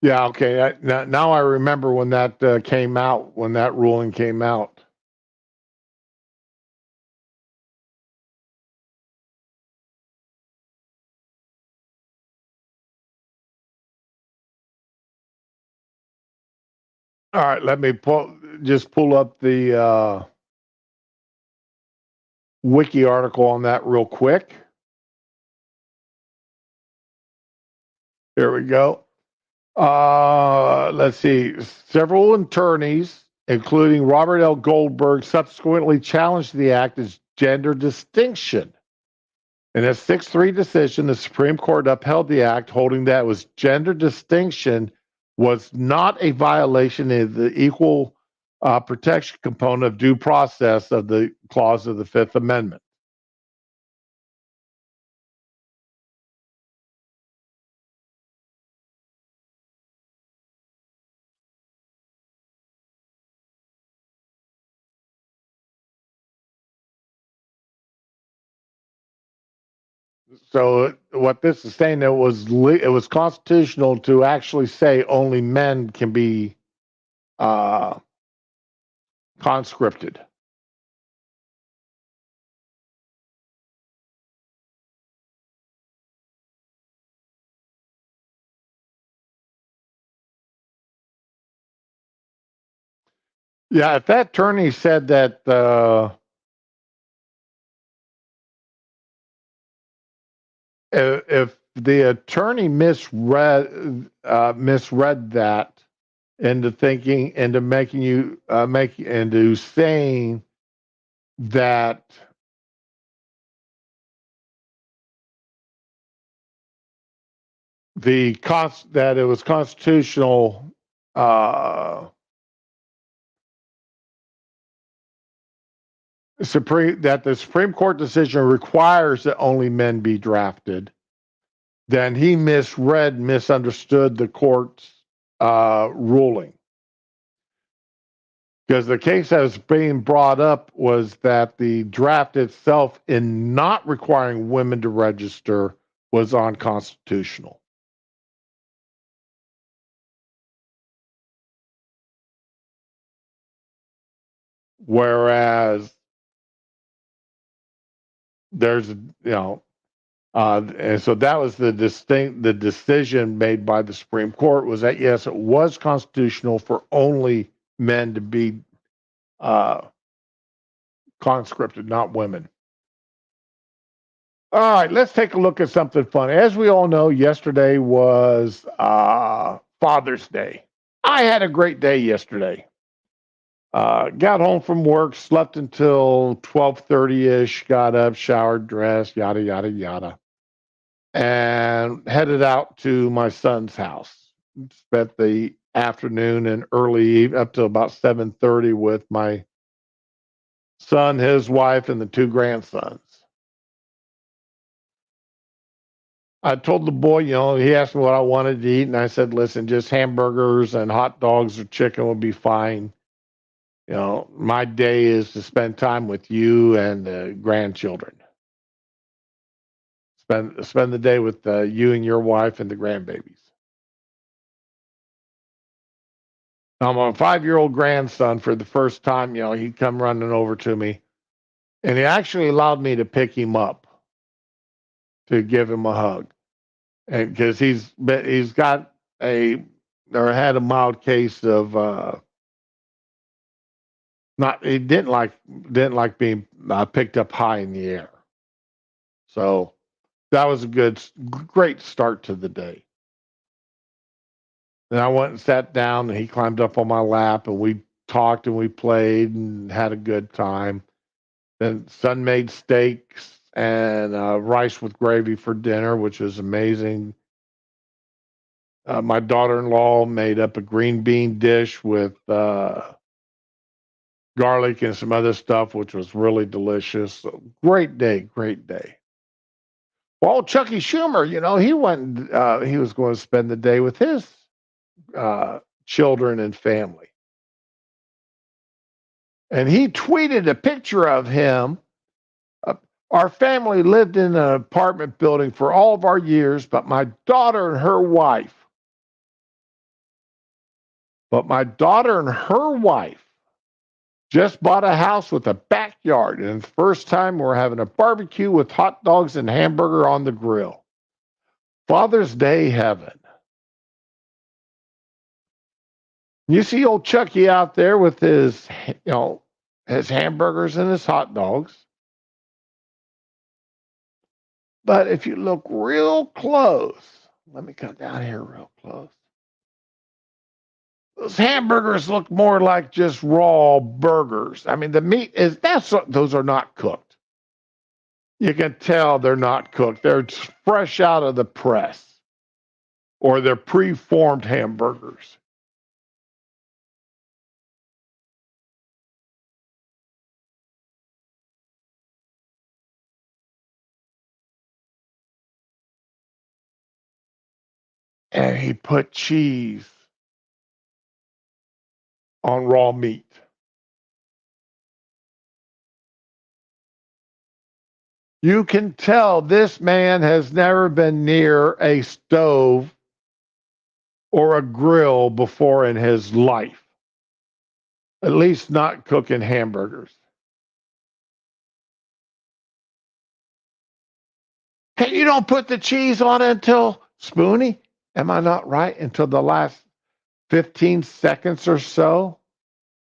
Yeah, okay. Now I remember when that came out, when that ruling came out. All right, let me pull up the wiki article on that real quick. Here we go. Let's see. Several attorneys, including Robert L. Goldberg, subsequently challenged the act as gender distinction. In a 6-3 decision, the Supreme Court upheld the act, holding that it was gender distinction was not a violation of the equal protection component of due process of the clause of the Fifth Amendment. So what this is saying, it was constitutional to actually say only men can be uh, conscripted. Yeah, if that attorney said that if the attorney misread that into thinking into making you make into saying that that it was constitutional that the Supreme Court decision requires that only men be drafted, then he misunderstood the court's ruling. Because the case that was being brought up was that the draft itself, in not requiring women to register, was unconstitutional. Whereas there's, and so that was the decision made by the Supreme Court was that yes, it was constitutional for only men to be uh, conscripted, not women. All right, let's take a look at something funny. As we all know, yesterday was Father's Day. I had a great day yesterday. Got home from work, slept until 12:30 ish, got up, showered, dressed, yada yada yada, and headed out to my son's house. Spent the afternoon and early evening up to about 7:30 with my son, his wife, and the two grandsons. I told the boy, he asked me what I wanted to eat, and I said, listen, just hamburgers and hot dogs or chicken would be fine. My day is to spend time with you and the grandchildren. Spend the day with you and your wife and the grandbabies. Now, my 5-year-old grandson, for the first time, he'd come running over to me, and he actually allowed me to pick him up to give him a hug, and because he's got or had a mild case of not he didn't like being picked up high in the air. So that was a great start to the day. Then I went and sat down, and he climbed up on my lap, and we talked and we played and had a good time. Then son made steaks and rice with gravy for dinner, which was amazing. My daughter-in-law made up a green bean dish with garlic and some other stuff, which was really delicious. So, great day, great day. Well, Chucky Schumer, he went. He was going to spend the day with his uh, children and family, and he tweeted a picture of him. Uh, our family lived in an apartment building for all of our years, but my daughter and her wife just bought a house with a backyard, and the first time we're having a barbecue with hot dogs and hamburger on the grill. Father's Day heaven. You see old Chucky out there with his hamburgers and his hot dogs. But if you look real close, let me come down here real close. Those hamburgers look more like just raw burgers. I mean, the meat those are not cooked. You can tell they're not cooked. They're fresh out of the press, or they're pre-formed hamburgers. And he put cheese on raw meat. You can tell this man has never been near a stove or a grill before in his life, at least not cooking hamburgers. Hey, you don't put the cheese on it until Spoonie? Am I not right? Until the last 15 seconds or so,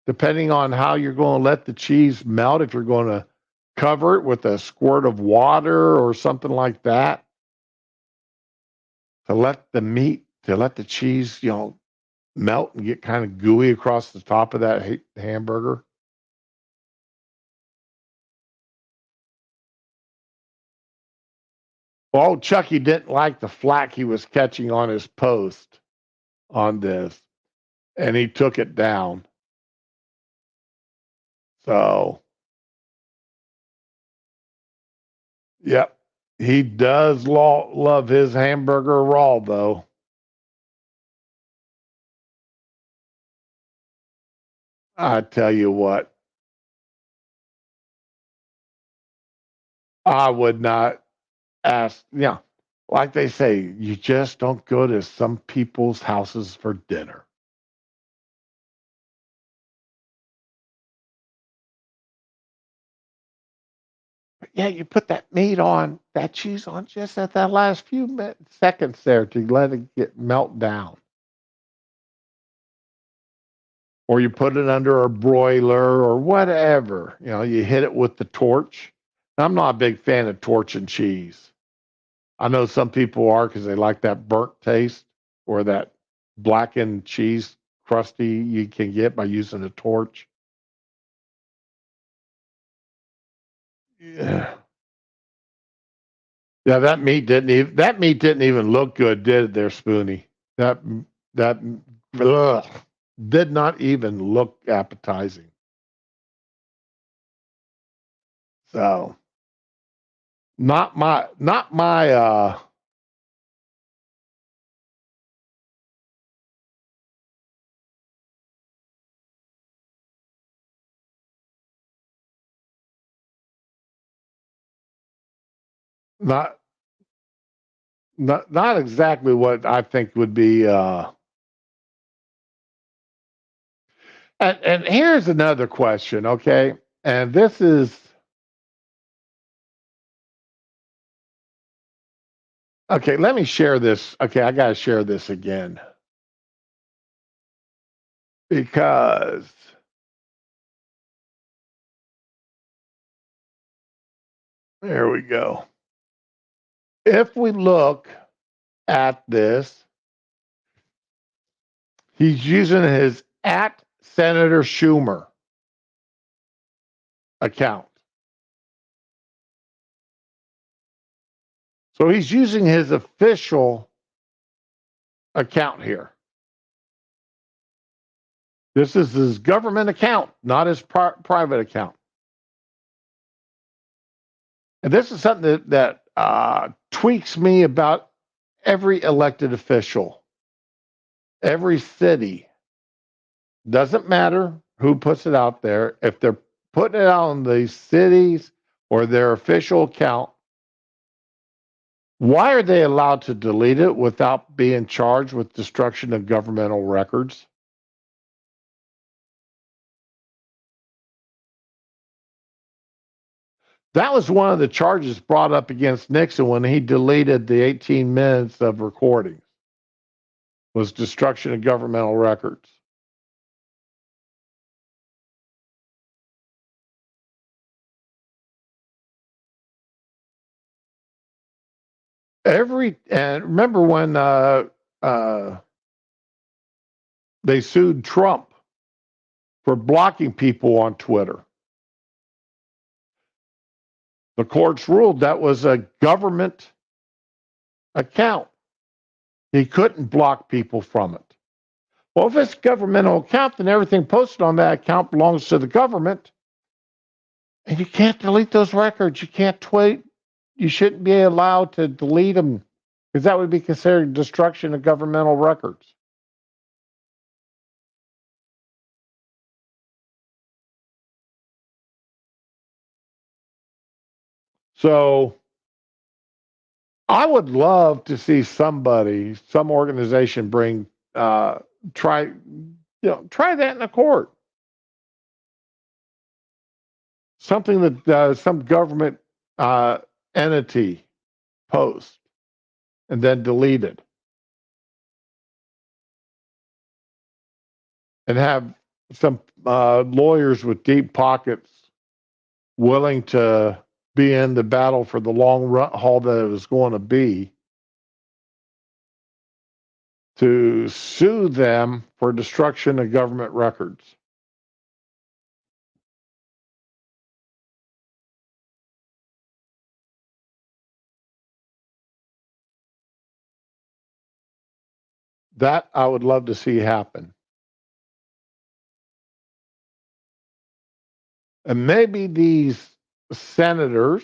depending on how you're going to let the cheese melt, if you're going to cover it with a squirt of water or something like that, to let the cheese, melt and get kind of gooey across the top of that hamburger. Well, Chucky didn't like the flack he was catching on his post on this, and he took it down. So, yep, he does love his hamburger raw, though. I tell you what, I would not ask. Yeah, like they say, you just don't go to some people's houses for dinner. Yeah, you put that cheese on just at that last few seconds there to let it get melt down. Or you put it under a broiler or whatever. You hit it with the torch. I'm not a big fan of torching cheese. I know some people are because they like that burnt taste or that blackened cheese crusty you can get by using a torch. Yeah. Yeah, that meat didn't even look good, did it there, Spoonie? That ugh, did not even look appetizing. So not my not not exactly what I think would be and here's another question, okay? And this is okay, let me share this. Okay, I gotta share this again because there we go. If we look at this, he's using his at Senator Schumer account. So he's using his official account here. This is his government account, not his private account. And this is something that tweaks me about every elected official, every city. Doesn't matter who puts it out there. If they're putting it out on the cities or their official account, why are they allowed to delete it without being charged with destruction of governmental records? That was one of the charges brought up against Nixon when he deleted the 18 minutes of recordings, was destruction of governmental records. And remember when they sued Trump for blocking people on Twitter? The courts ruled that was a government account. He couldn't block people from it. Well, if it's a governmental account, then everything posted on that account belongs to the government. And you can't delete those records. You can't tweet. You shouldn't be allowed to delete them because that would be considered destruction of governmental records. So I would love to see somebody, some organization bring, try that in a court. Something that some government entity posts and then deleted, and have some lawyers with deep pockets willing to be in the battle for the long haul that it was going to be, to sue them for destruction of government records. That I would love to see happen. And maybe these senators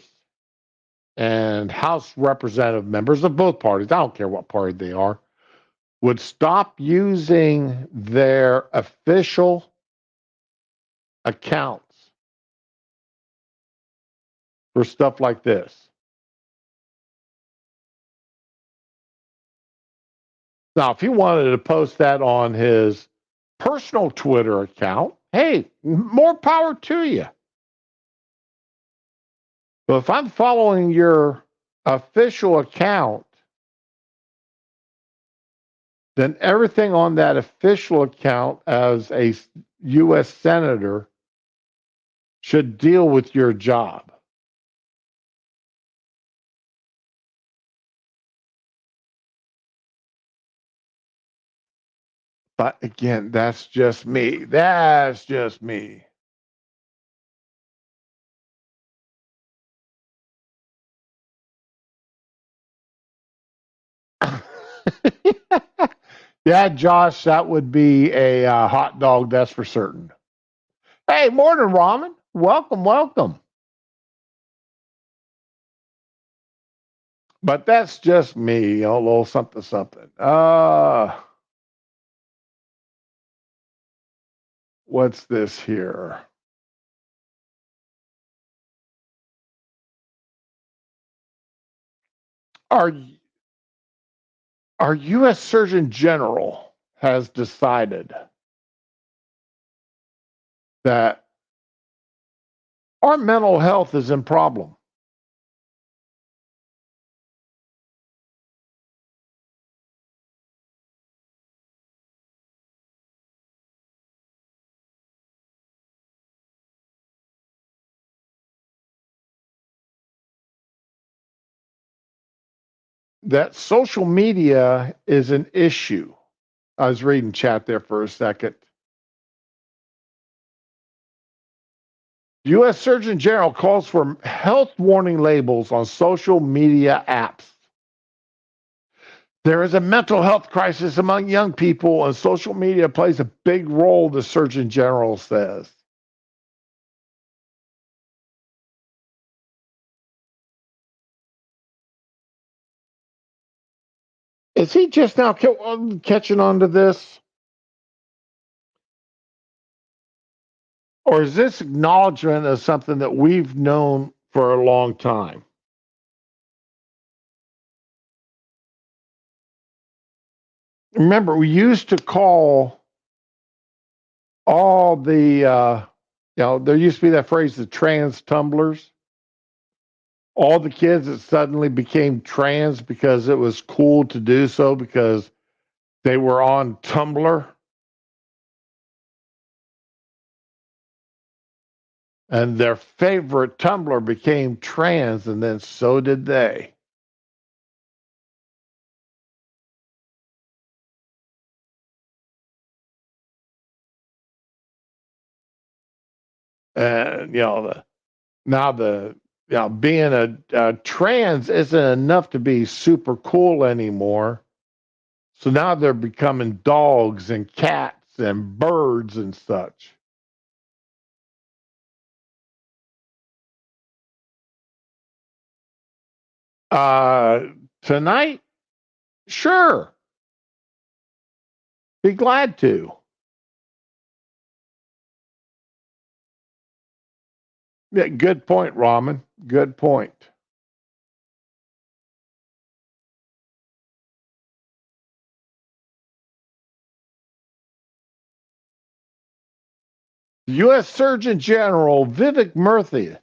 and House representative members of both parties, I don't care what party they are, would stop using their official accounts for stuff like this. Now, if he wanted to post that on his personal Twitter account, hey, more power to you. But if I'm following your official account, then everything on that official account as a U.S. senator should deal with your job. But again, that's just me. That's just me. Yeah, Josh, that would be a hot dog, that's for certain. Hey, morning, Ramen. Welcome, welcome. But that's just me, a little something, something. What's this here? Our our U.S. Surgeon General has decided that our mental health is in problem. That social media is an issue. I was reading chat there for a second. The U.S. Surgeon General calls for health warning labels on social media apps. There is a mental health crisis among young people, and social media plays a big role, the Surgeon General says. Is he just now catching on to this? Or is this acknowledgement of something that we've known for a long time? Remember, we used to call all there used to be that phrase, the trans tumblers. All the kids that suddenly became trans because it was cool to do so because they were on Tumblr. And their favorite Tumblr became trans, and then so did they. And now being a trans isn't enough to be super cool anymore. So now they're becoming dogs and cats and birds and such. Uh, Tonight, sure, be glad to. Yeah, good point, Raman. Good point. U.S. Surgeon General Vivek Murthy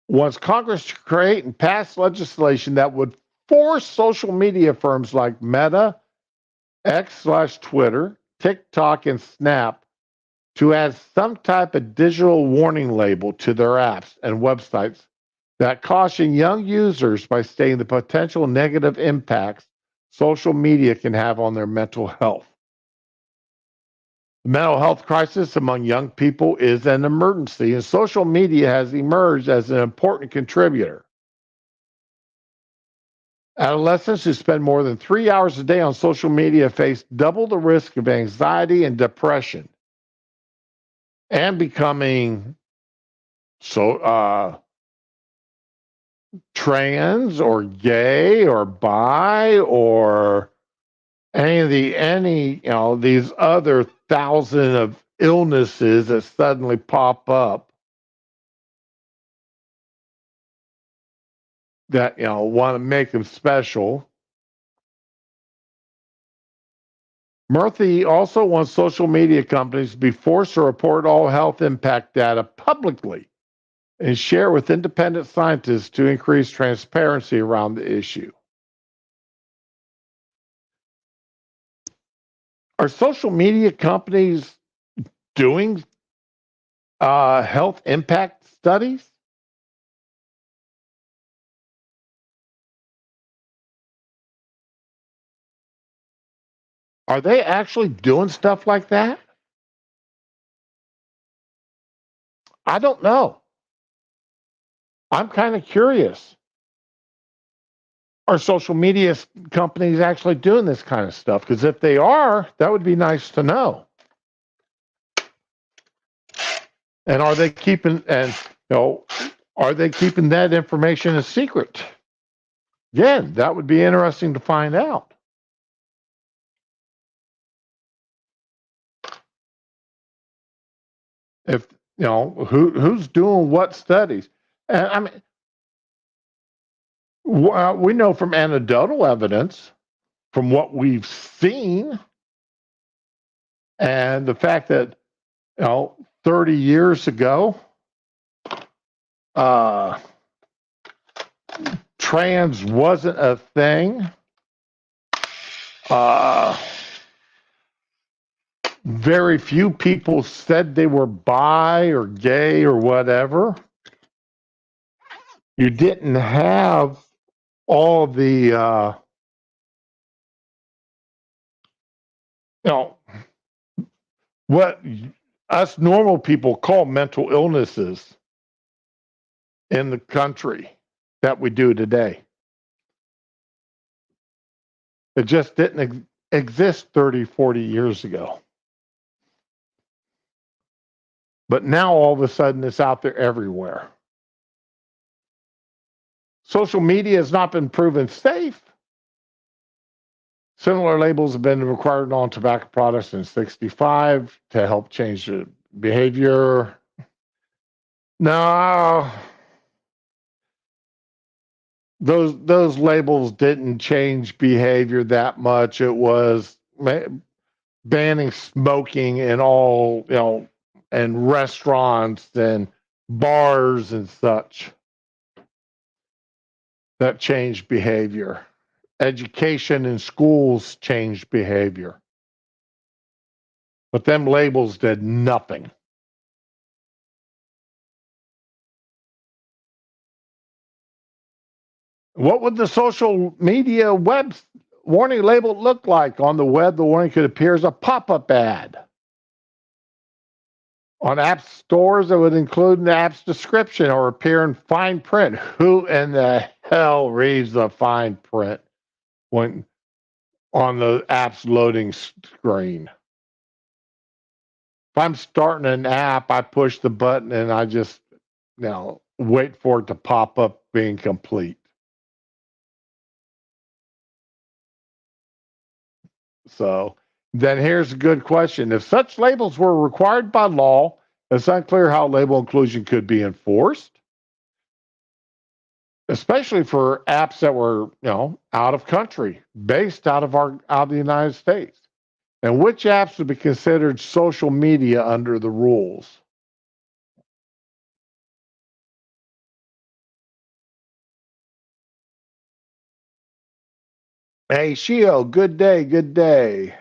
wants Congress to create and pass legislation that would force social media firms like Meta, X/Twitter, TikTok, and Snap to add some type of digital warning label to their apps and websites that caution young users by stating the potential negative impacts social media can have on their mental health. The mental health crisis among young people is an emergency, and social media has emerged as an important contributor. Adolescents who spend more than 3 hours a day on social media face double the risk of anxiety and depression and becoming trans or gay or bi or these other thousand of illnesses that suddenly pop up that want to make them special. Murthy also wants social media companies to be forced to report all health impact data publicly and share with independent scientists to increase transparency around the issue. Are social media companies doing health impact studies? Are they actually doing stuff like that? I don't know. I'm kind of curious. Are social media companies actually doing this kind of stuff? Because if they are, that would be nice to know. And are they keeping that information a secret? Again, that would be interesting to find out. If who's doing what studies. And I mean, we know from anecdotal evidence, from what we've seen, and the fact that 30 years ago, uh, trans wasn't a thing. Uh, Very few people said they were bi or gay or whatever. You didn't have all the you know what us normal people call mental illnesses. in the country that we do today. It just didn't exist 30, 40 years ago. But now all of a sudden it's out there everywhere. Social media has not been proven safe. Similar labels have been required on tobacco products in 65 to help change the behavior. No, those labels didn't change behavior that much. It was banning smoking in all, and restaurants and bars and such that changed behavior. Education in schools changed behavior. But them labels did nothing. What would the social media web warning label look like? On the web, the warning could appear as a pop-up ad. On app stores, it would include the app's description or appear in fine print. Who in the hell reads the fine print when on the app's loading screen? If I'm starting an app, I push the button and I just wait for it to pop up being complete. So then here's a good question. If such labels were required by law, it's unclear how label inclusion could be enforced, especially for apps that were, out of country, based out of the United States. And which apps would be considered social media under the rules? Hey, Shio, good day, good day.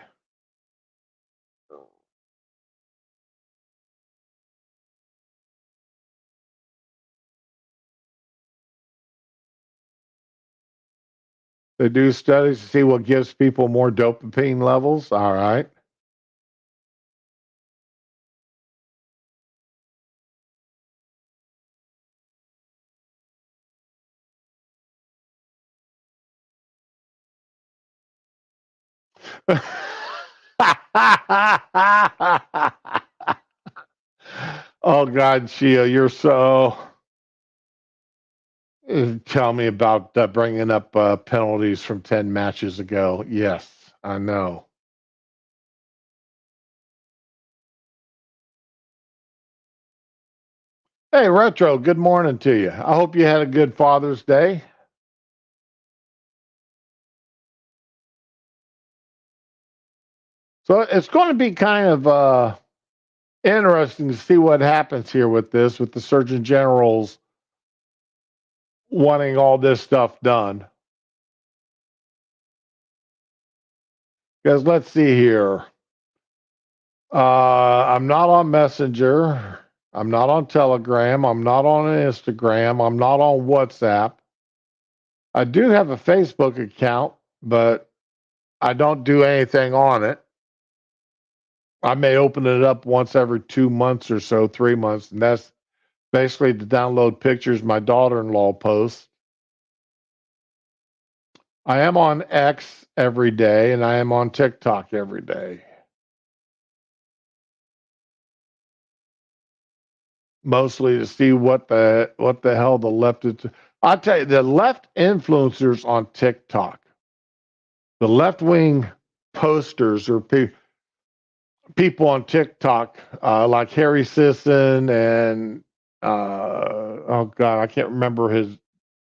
They do studies to see what gives people more dopamine levels. All right. Oh God, Shio, you're so. Tell me about bringing up penalties from 10 matches ago. Yes, I know. Hey, Retro, good morning to you. I hope you had a good Father's Day. So it's going to be kind of interesting to see what happens here with this, with the Surgeon Generals wanting all this stuff done. Because let's see here. I'm not on Messenger. I'm not on Telegram. I'm not on Instagram. I'm not on WhatsApp. I do have a Facebook account, but I don't do anything on it. I may open it up once every 2 months or so, 3 months, and that's basically to download pictures my daughter-in-law posts. I am on X every day, and I am on TikTok every day. Mostly to see what the hell the left is. I'll tell you, the left influencers on TikTok, the left wing posters or people on TikTok, like Harry Sisson and oh God, I can't remember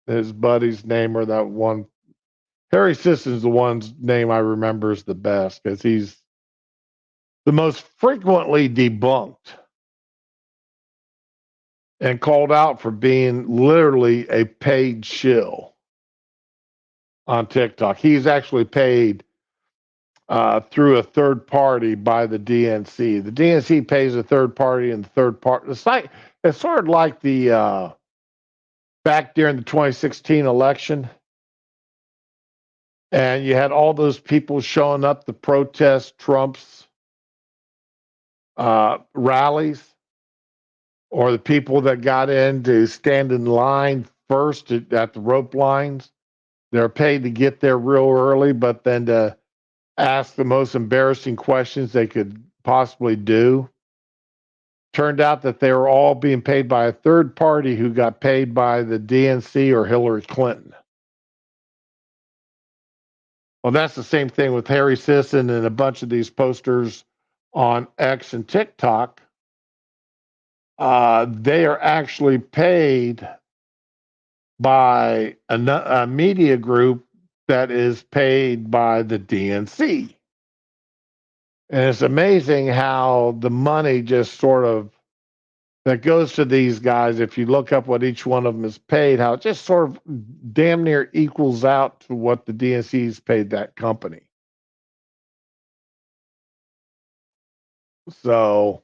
his buddy's name or that one. Harry Sisson's the one's name I remember is the best because he's the most frequently debunked and called out for being literally a paid shill on TikTok. He's actually paid through a third party by the DNC. The DNC pays a third party, and the third part. The site. It's sort of like the back during the 2016 election, and you had all those people showing up to protest Trump's rallies. or the people that got in to stand in line first at the rope lines. They're paid to get there real early, but then to ask the most embarrassing questions they could possibly do. Turned out that they were all being paid by a third party who got paid by the DNC or Hillary Clinton. Well, that's the same thing with Harry Sisson and a bunch of these posters on X and TikTok. They are actually paid by a media group that is paid by the DNC. And it's amazing how the money just sort of that goes to these guys, if you look up what each one of them is paid, how it just sort of damn near equals out to what the DNC's paid that company. So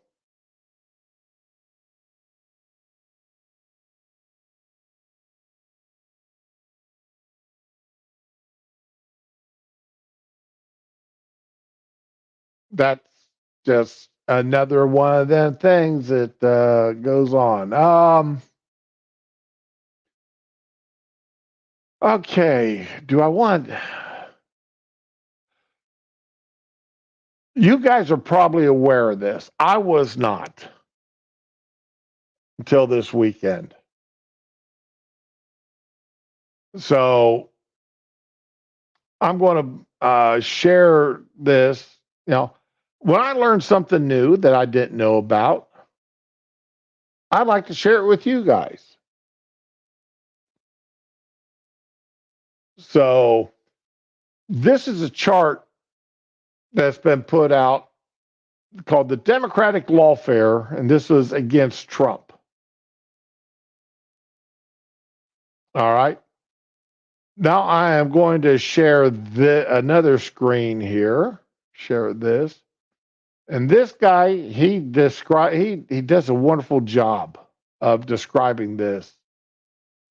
that's just another one of them things that goes on. Okay, do I want? You guys are probably aware of this. I was not until this weekend. So I'm going to share this. You know, when I learned something new that I didn't know about, I'd like to share it with you guys. So this is a chart that's been put out called the Democratic Lawfare, and this was against Trump. All right. Now I am going to share another screen here. Share this. And this guy, he does a wonderful job of describing this.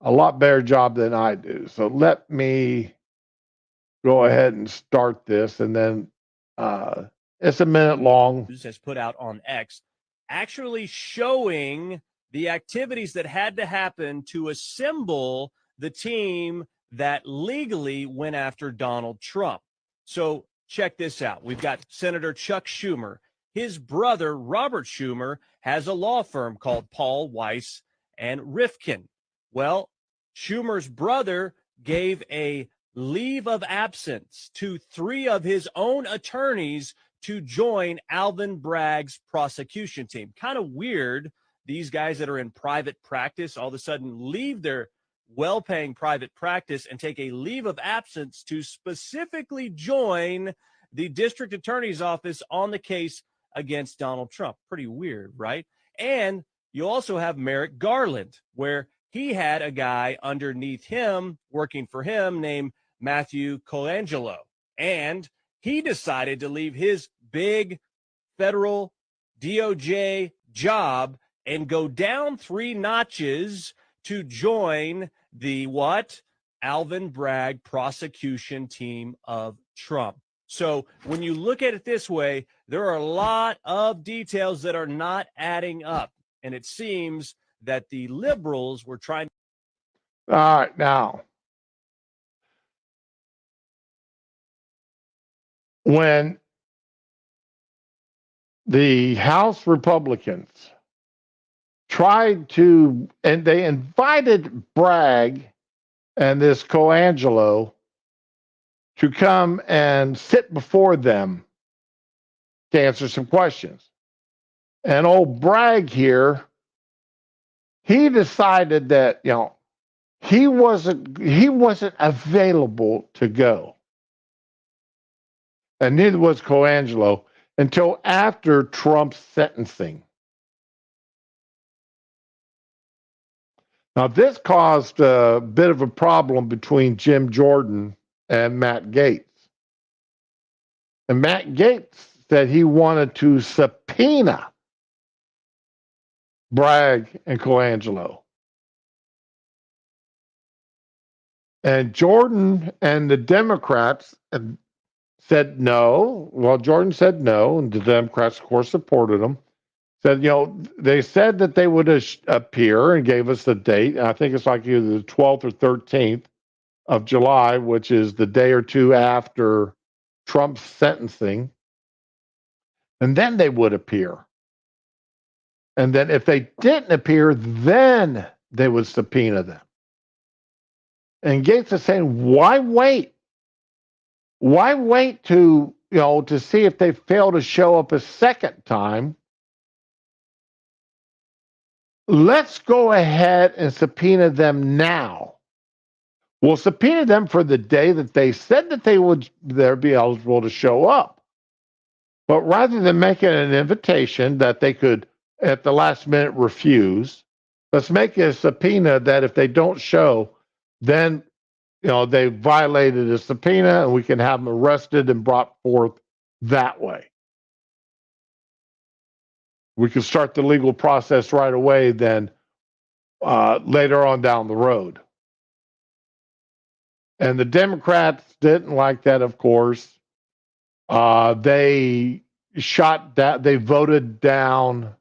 A lot better job than I do. So let me go ahead and start this, and then it's a minute long. Has put out on X, actually showing the activities that had to happen to assemble the team that legally went after Donald Trump. So check this out. We've got Senator Chuck Schumer. His brother, Robert Schumer, has a law firm called Paul, Weiss, and Rifkin. Well, Schumer's brother gave a leave of absence to 3 of his own attorneys to join Alvin Bragg's prosecution team. Kind of weird. These guys that are in private practice all of a sudden leave their well-paying private practice and take a leave of absence to specifically join the district attorney's office on the case against Donald Trump. Pretty weird, right? And you also have Merrick Garland, where he had a guy underneath him working for him named Matthew Colangelo. And he decided to leave his big federal DOJ job and go down 3 notches to join the Alvin Bragg prosecution team of Trump. So when you look at it this way, there are a lot of details that are not adding up. And it seems that the liberals were trying. All right, now, when the House Republicans tried to, and they invited Bragg and this Colangelo to come and sit before them to answer some questions. And old Bragg here, he decided that, you know, he wasn't available to go. And neither was Colangelo until after Trump's sentencing. Now, this caused a bit of a problem between Jim Jordan and Matt Gaetz. And Matt Gaetz said he wanted to subpoena Bragg and Colangelo. And Jordan and the Democrats said no. Well, Jordan said no, and the Democrats, of course, supported him. said, they said that they would appear and gave us the date. I think it's like either the 12th or 13th of July, which is the day or two after Trump's sentencing. And then they would appear. And then if they didn't appear, then they would subpoena them. And Gates is saying, why wait? Why wait to see if they fail to show up a second time? Let's go ahead and subpoena them now. We'll subpoena them for the day that they said that they'd be eligible to show up. But rather than making an invitation that they could at the last minute refuse, let's make a subpoena that if they don't show, then they violated a subpoena and we can have them arrested and brought forth that way. We can start the legal process right away then later on down the road. And the Democrats didn't like that, of course. They voted down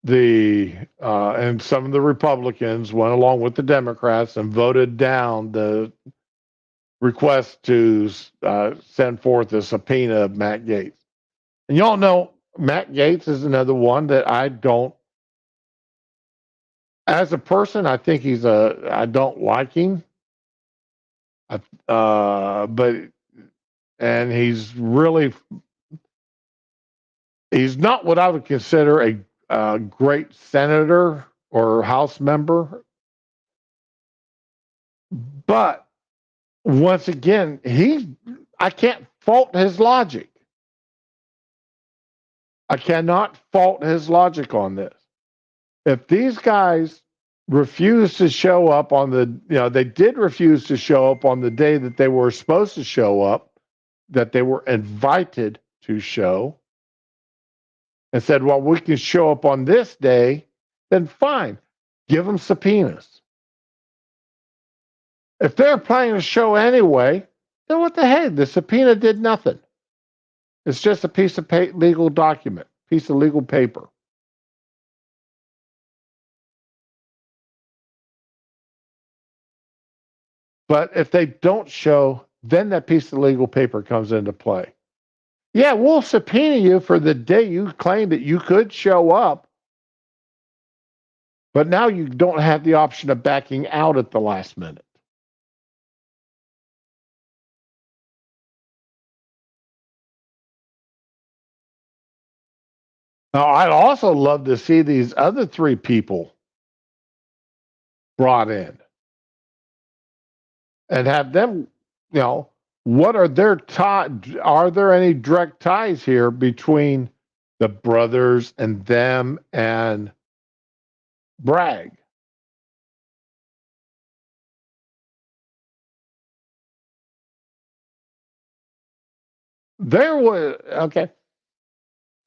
and some of the Republicans went along with the Democrats and voted down the request to send forth a subpoena of Matt Gaetz. And y'all know Matt Gaetz is another one that I don't, as a person, I think I don't like him. And he's not what I would consider a great senator or House member. But once again, I can't fault his logic. I cannot fault his logic on this. If these guys refuse to show up they did refuse to show up on the day that they were supposed to show up, that they were invited to show, and said, well, we can show up on this day, then fine, give them subpoenas. If they're planning to show anyway, then what the heck? The subpoena did nothing. It's just a piece of legal document, piece of legal paper. But if they don't show, then that piece of legal paper comes into play. Yeah, we'll subpoena you for the day you claim that you could show up. But now you don't have the option of backing out at the last minute. Now, I'd also love to see these other three people brought in and have them, what are their ties? Are there any direct ties here between the brothers and them and Bragg? There was, okay.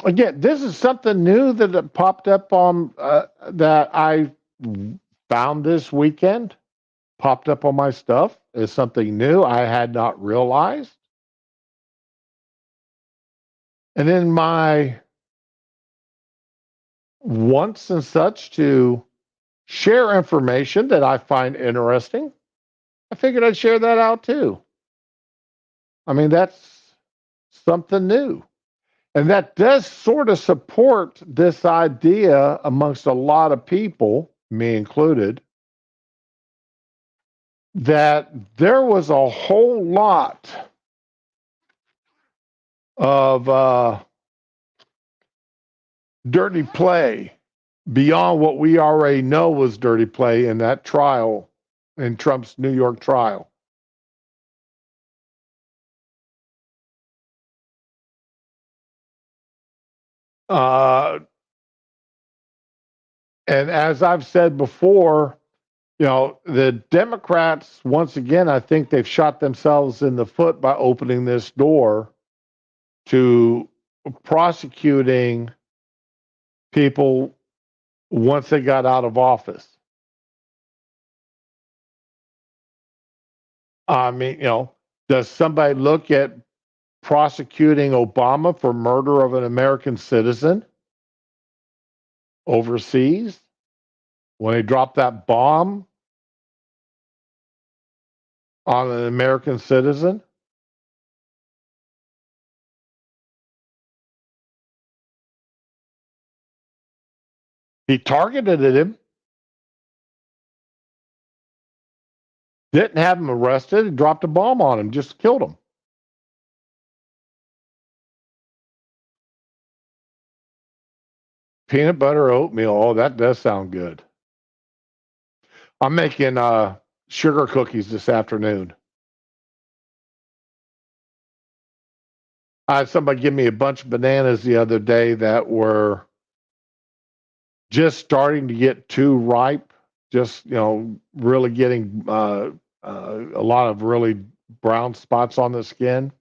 Again, this is something new that popped up on that I found this weekend. Popped up on my stuff. Is something new I had not realized. And in my wants and such to share information that I find interesting, I figured I'd share that out too. I mean, that's something new. And that does sort of support this idea amongst a lot of people, me included, that there was a whole lot of dirty play beyond what we already know was dirty play in that trial, in Trump's New York trial. And as I've said before, the Democrats, once again, I think they've shot themselves in the foot by opening this door to prosecuting people once they got out of office. I mean, does somebody look at prosecuting Obama for murder of an American citizen? overseas when he dropped that bomb on an American citizen. He targeted him, didn't have him arrested, and dropped a bomb on him, just killed him. Peanut butter oatmeal. Oh, that does sound good. I'm making sugar cookies this afternoon. I had somebody give me a bunch of bananas the other day that were just starting to get too ripe, just, really getting a lot of really brown spots on the skin.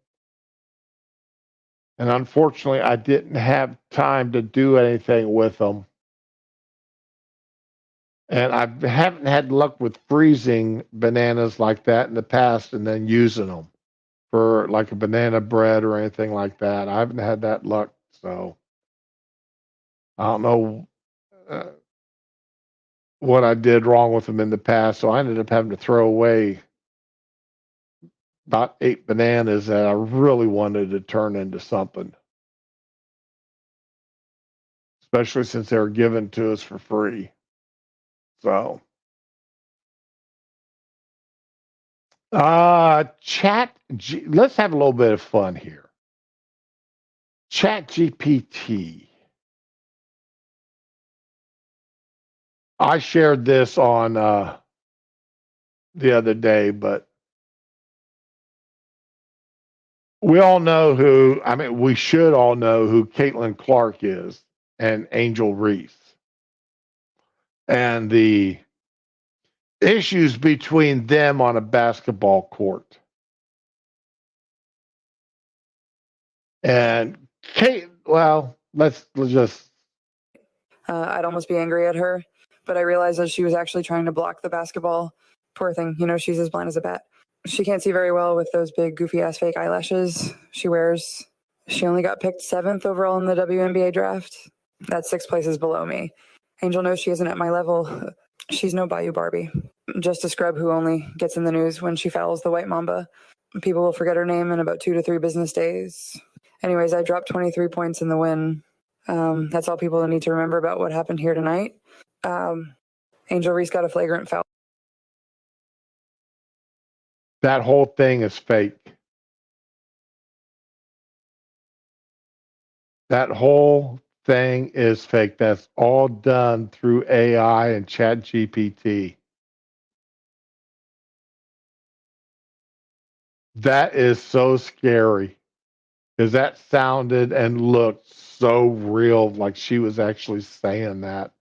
And unfortunately, I didn't have time to do anything with them. And I haven't had luck with freezing bananas like that in the past and then using them for like a banana bread or anything like that. I haven't had that luck. So I don't know what I did wrong with them in the past. So I ended up having to throw away about 8 bananas that I really wanted to turn into something, especially since they were given to us for free. So, let's have a little bit of fun here. Chat GPT. I shared this on the other day, but we all know who, I mean, we should all know who Caitlin Clark is and Angel Reese and the issues between them on a basketball court. And Kate, well, let's just. I'd almost be angry at her, but I realized that she was actually trying to block the basketball. Poor thing, she's as blind as a bat. She can't see very well with those big goofy ass fake eyelashes she wears. She only got picked 7th overall in the WNBA draft. That's 6 places below me. Angel knows she isn't at my level. She's no Bayou Barbie. Just a scrub who only gets in the news when she fouls the white mamba. People will forget her name in about 2 to 3 business days. Anyways, I dropped 23 points in the win. That's all people need to remember about what happened here tonight. Angel Reese got a flagrant foul. That whole thing is fake. That whole thing is fake. That's all done through AI and Chat GPT. That is so scary because that sounded and looked so real, like she was actually saying that.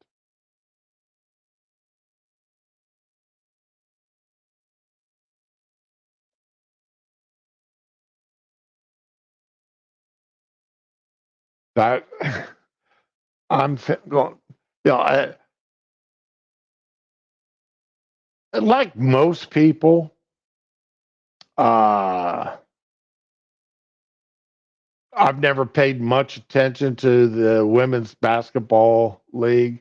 That I'm going, like most people, I've never paid much attention to the women's basketball league.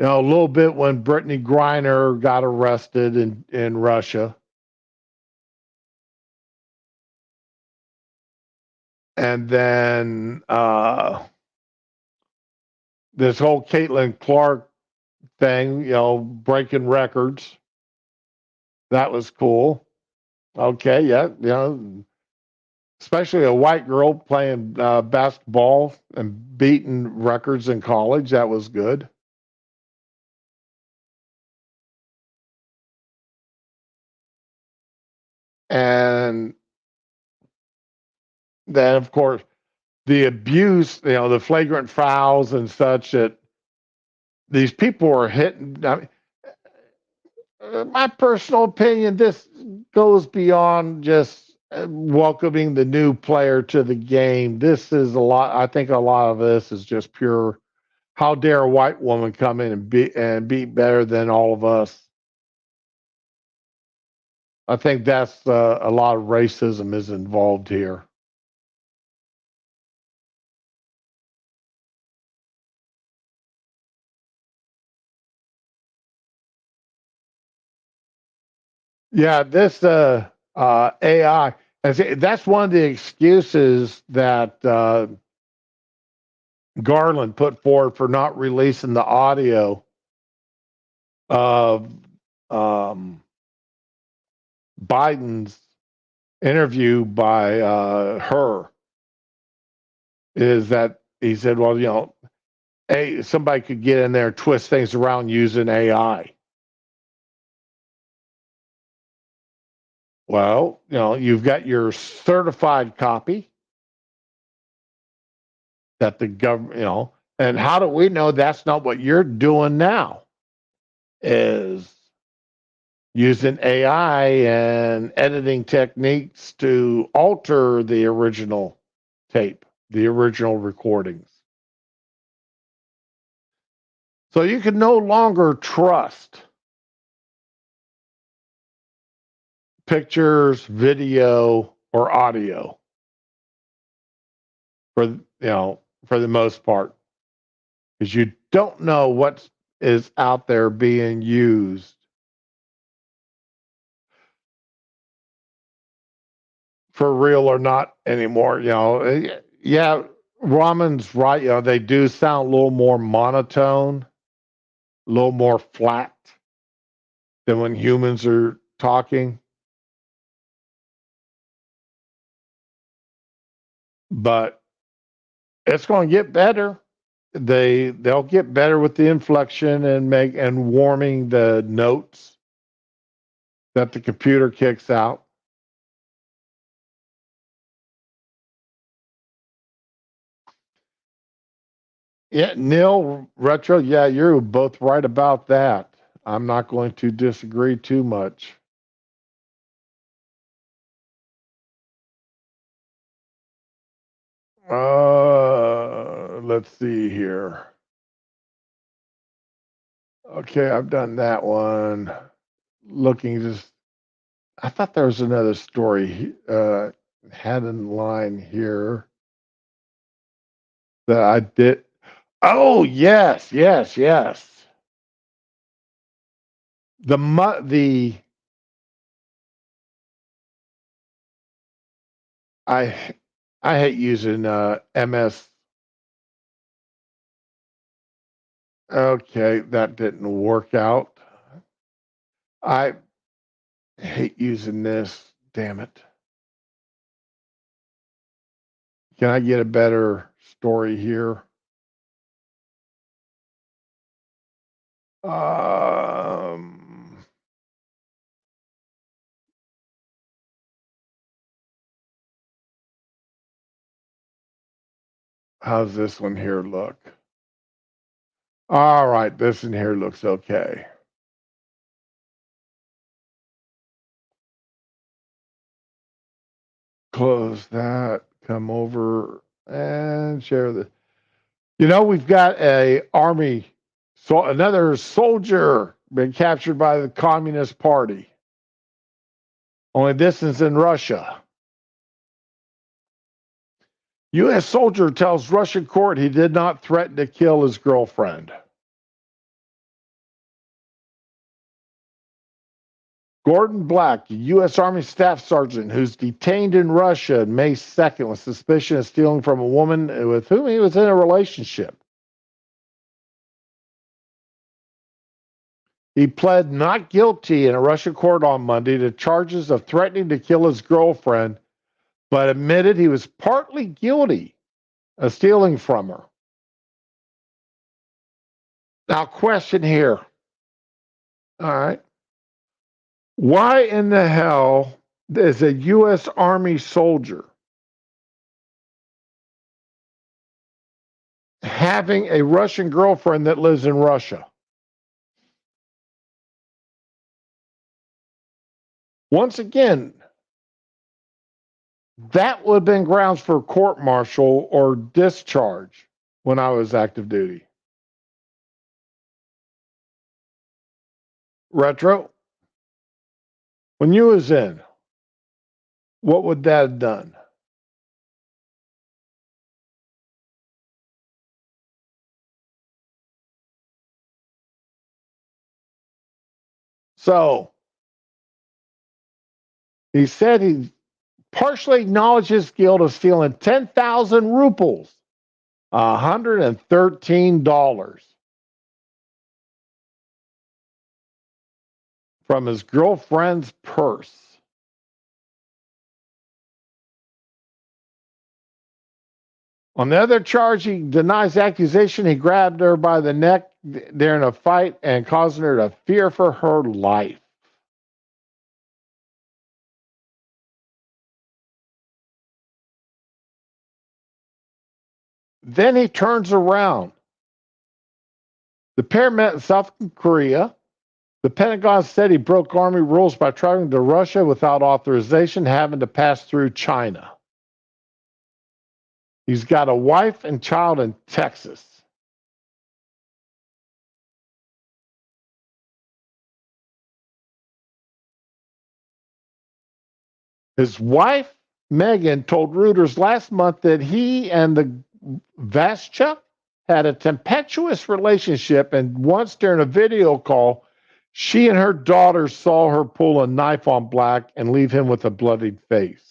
A little bit when Brittany Griner got arrested in Russia. And then this whole Caitlin Clark thing, breaking records. That was cool. Okay, yeah, especially a white girl playing basketball and beating records in college. That was good. And then, of course, the abuse, the flagrant fouls and such that these people are hitting. I mean, my personal opinion, this goes beyond just welcoming the new player to the game. This is a lot. I think a lot of this is just pure. How dare a white woman come in and be better than all of us? I think that's a lot of racism is involved here. Yeah, this AI, that's one of the excuses that Garland put forward for not releasing the audio of Biden's interview by her, is that he said, well, somebody could get in there and twist things around using AI. Well, you've got your certified copy that the government, and how do we know that's not what you're doing now? Is using AI and editing techniques to alter the original tape, the original recordings. So you can no longer trust pictures, video, or audio for the most part, because you don't know what is out there being used for real or not anymore. Yeah, Ramon's right. They do sound a little more monotone, a little more flat than when humans are talking. But it's going to get better. They'll get better with the inflection and warming the notes that the computer kicks out. Yeah, Neil Retro, yeah, you're both right about that. I'm not going to disagree too much. Let's see here. Okay, I've done that one. Looking just, I thought there was another story had in line here that I did. Oh yes, yes, yes. The I I hate using MS. Okay, that didn't work out. I hate using this. Damn it. Can I get a better story here? Um, how's this one here look? All right, this one here looks okay. Close that, come over and share the. We've got another soldier been captured by the Communist Party. Only this is in Russia. U.S. soldier tells Russian court he did not threaten to kill his girlfriend. Gordon Black, a U.S. Army Staff Sergeant who's detained in Russia May 2nd with suspicion of stealing from a woman with whom he was in a relationship. He pled not guilty in a Russian court on Monday to charges of threatening to kill his girlfriend, but admitted he was partly guilty of stealing from her. Now, question here. All right. Why in the hell is a U.S. Army soldier having a Russian girlfriend that lives in Russia? Once again, that would have been grounds for court martial or discharge when I was active duty. Retro, when you was in, what would that have done? So He said he partially acknowledged his guilt of stealing 10,000 rubles, $113, from his girlfriend's purse. On the other charge, he denies accusation. He grabbed her by the neck during a fight and causing her to fear for her life. Then he turns around. The pair met in South Korea. The Pentagon said he broke Army rules by traveling to Russia without authorization, having to pass through China. He's got a wife and child in Texas. His wife, Megan, told Reuters last month that he and the Vaschuk had a tempestuous relationship, and once during a video call, she and her daughter saw her pull a knife on Black and leave him with a bloodied face.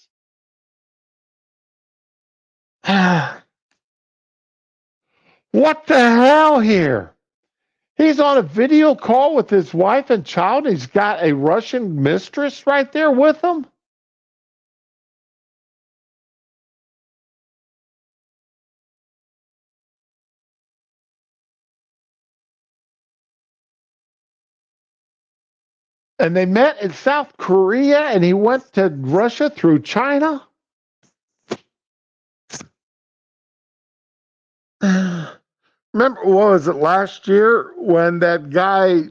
What the hell here? He's on a video call with his wife and child. He's got a Russian mistress right there with him. And they met in South Korea and he went to Russia through China. Remember, what was it, last year when that guy,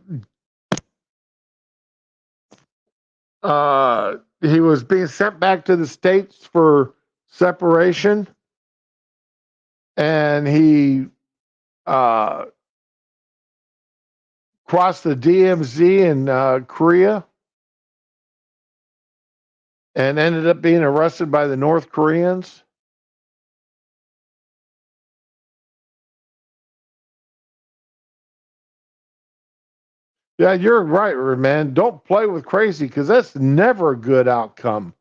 he was being sent back to the States for separation, and he crossed the DMZ in Korea and ended up being arrested by the North Koreans? Yeah, you're right, man. Don't play with crazy, because that's never a good outcome.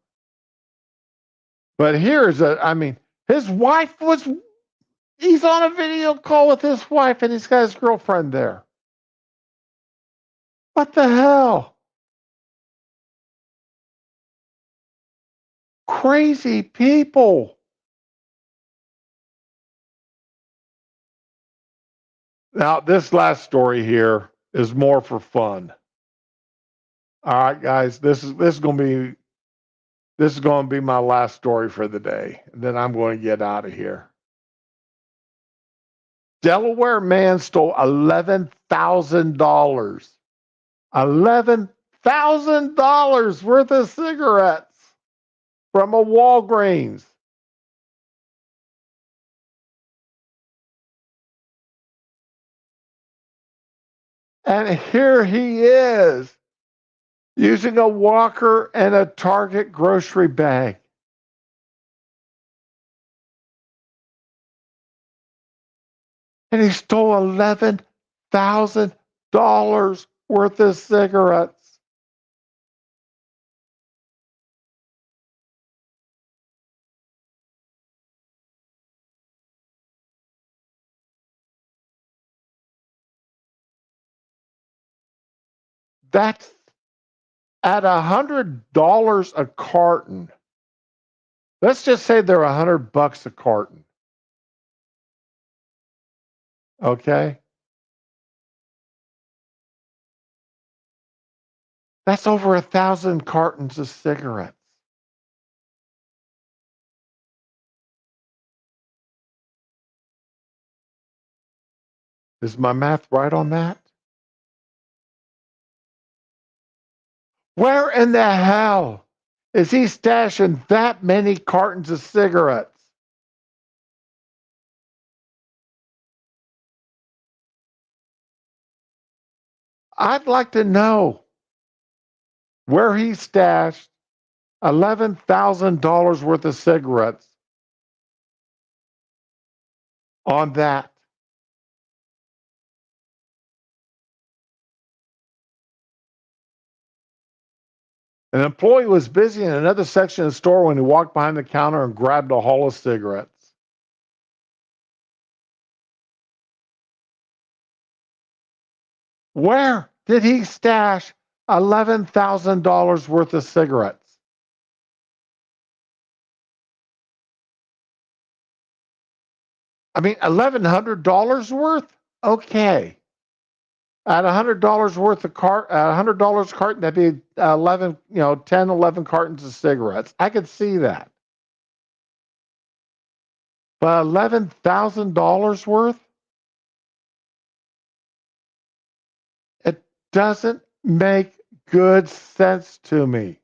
But his wife he's on a video call with his wife and he's got his girlfriend there. What the hell? Crazy people. Now, this last story here is more for fun. All right, guys, this is going to be my last story for the day. Then I'm going to get out of here. Delaware man stole $11,000. $11,000 worth of cigarettes from a Walgreens. And here he is using a walker and a Target grocery bag. And he stole $11,000 worth of cigarettes. That's at $100 a carton. Let's just say they're $100 a carton. Okay? That's over 1,000 cartons of cigarettes. Is my math right on that? Where in the hell is he stashing that many cartons of cigarettes? I'd like to know where he stashed $11,000 worth of cigarettes on that. An employee was busy in another section of the store when he walked behind the counter and grabbed a haul of cigarettes. Where did he stash $11,000 worth of cigarettes? I mean, $1,100 worth? Okay. At $100 worth of $100 carton, that'd be 11, 10, 11 cartons of cigarettes. I could see that. But $11,000 worth? It doesn't make good sense to me.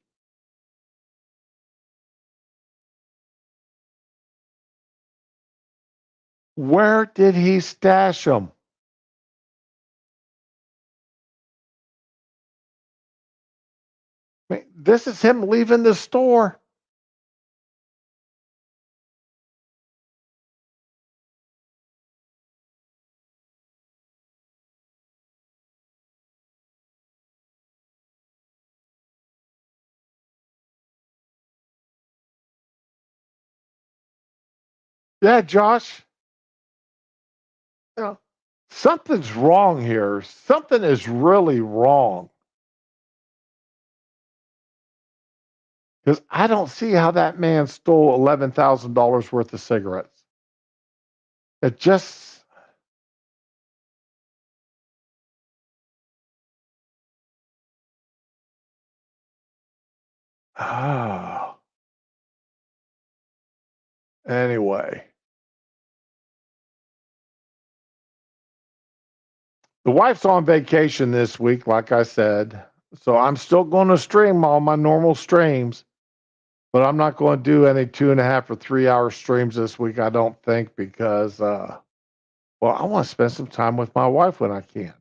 Where did he stash them? I mean, this is him leaving the store. Yeah, Josh. You know, something's wrong here. Something is really wrong. Because I don't see how that man stole $11,000 worth of cigarettes. It just. Ah. Anyway. The wife's on vacation this week, like I said. So I'm still going to stream all my normal streams, but I'm not going to do any 2.5 or 3 hour streams this week, I don't think, because, I want to spend some time with my wife when I can.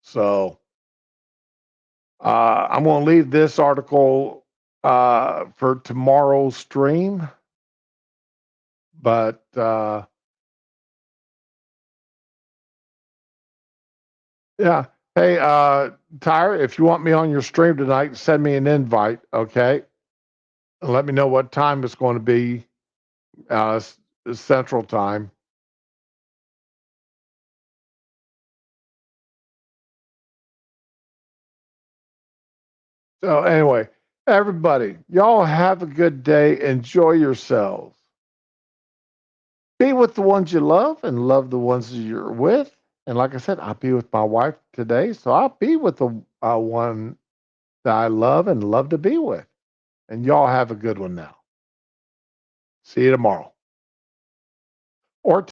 So I'm going to leave this article for tomorrow's stream. But yeah. Hey, Tyre, if you want me on your stream tonight, send me an invite, okay? And let me know what time it's going to be, Central Time. So anyway, everybody, y'all have a good day. Enjoy yourselves. Be with the ones you love and love the ones that you're with. And like I said, I'll be with my wife today, so I'll be with the one that I love and love to be with. And y'all have a good one now. See you tomorrow. Or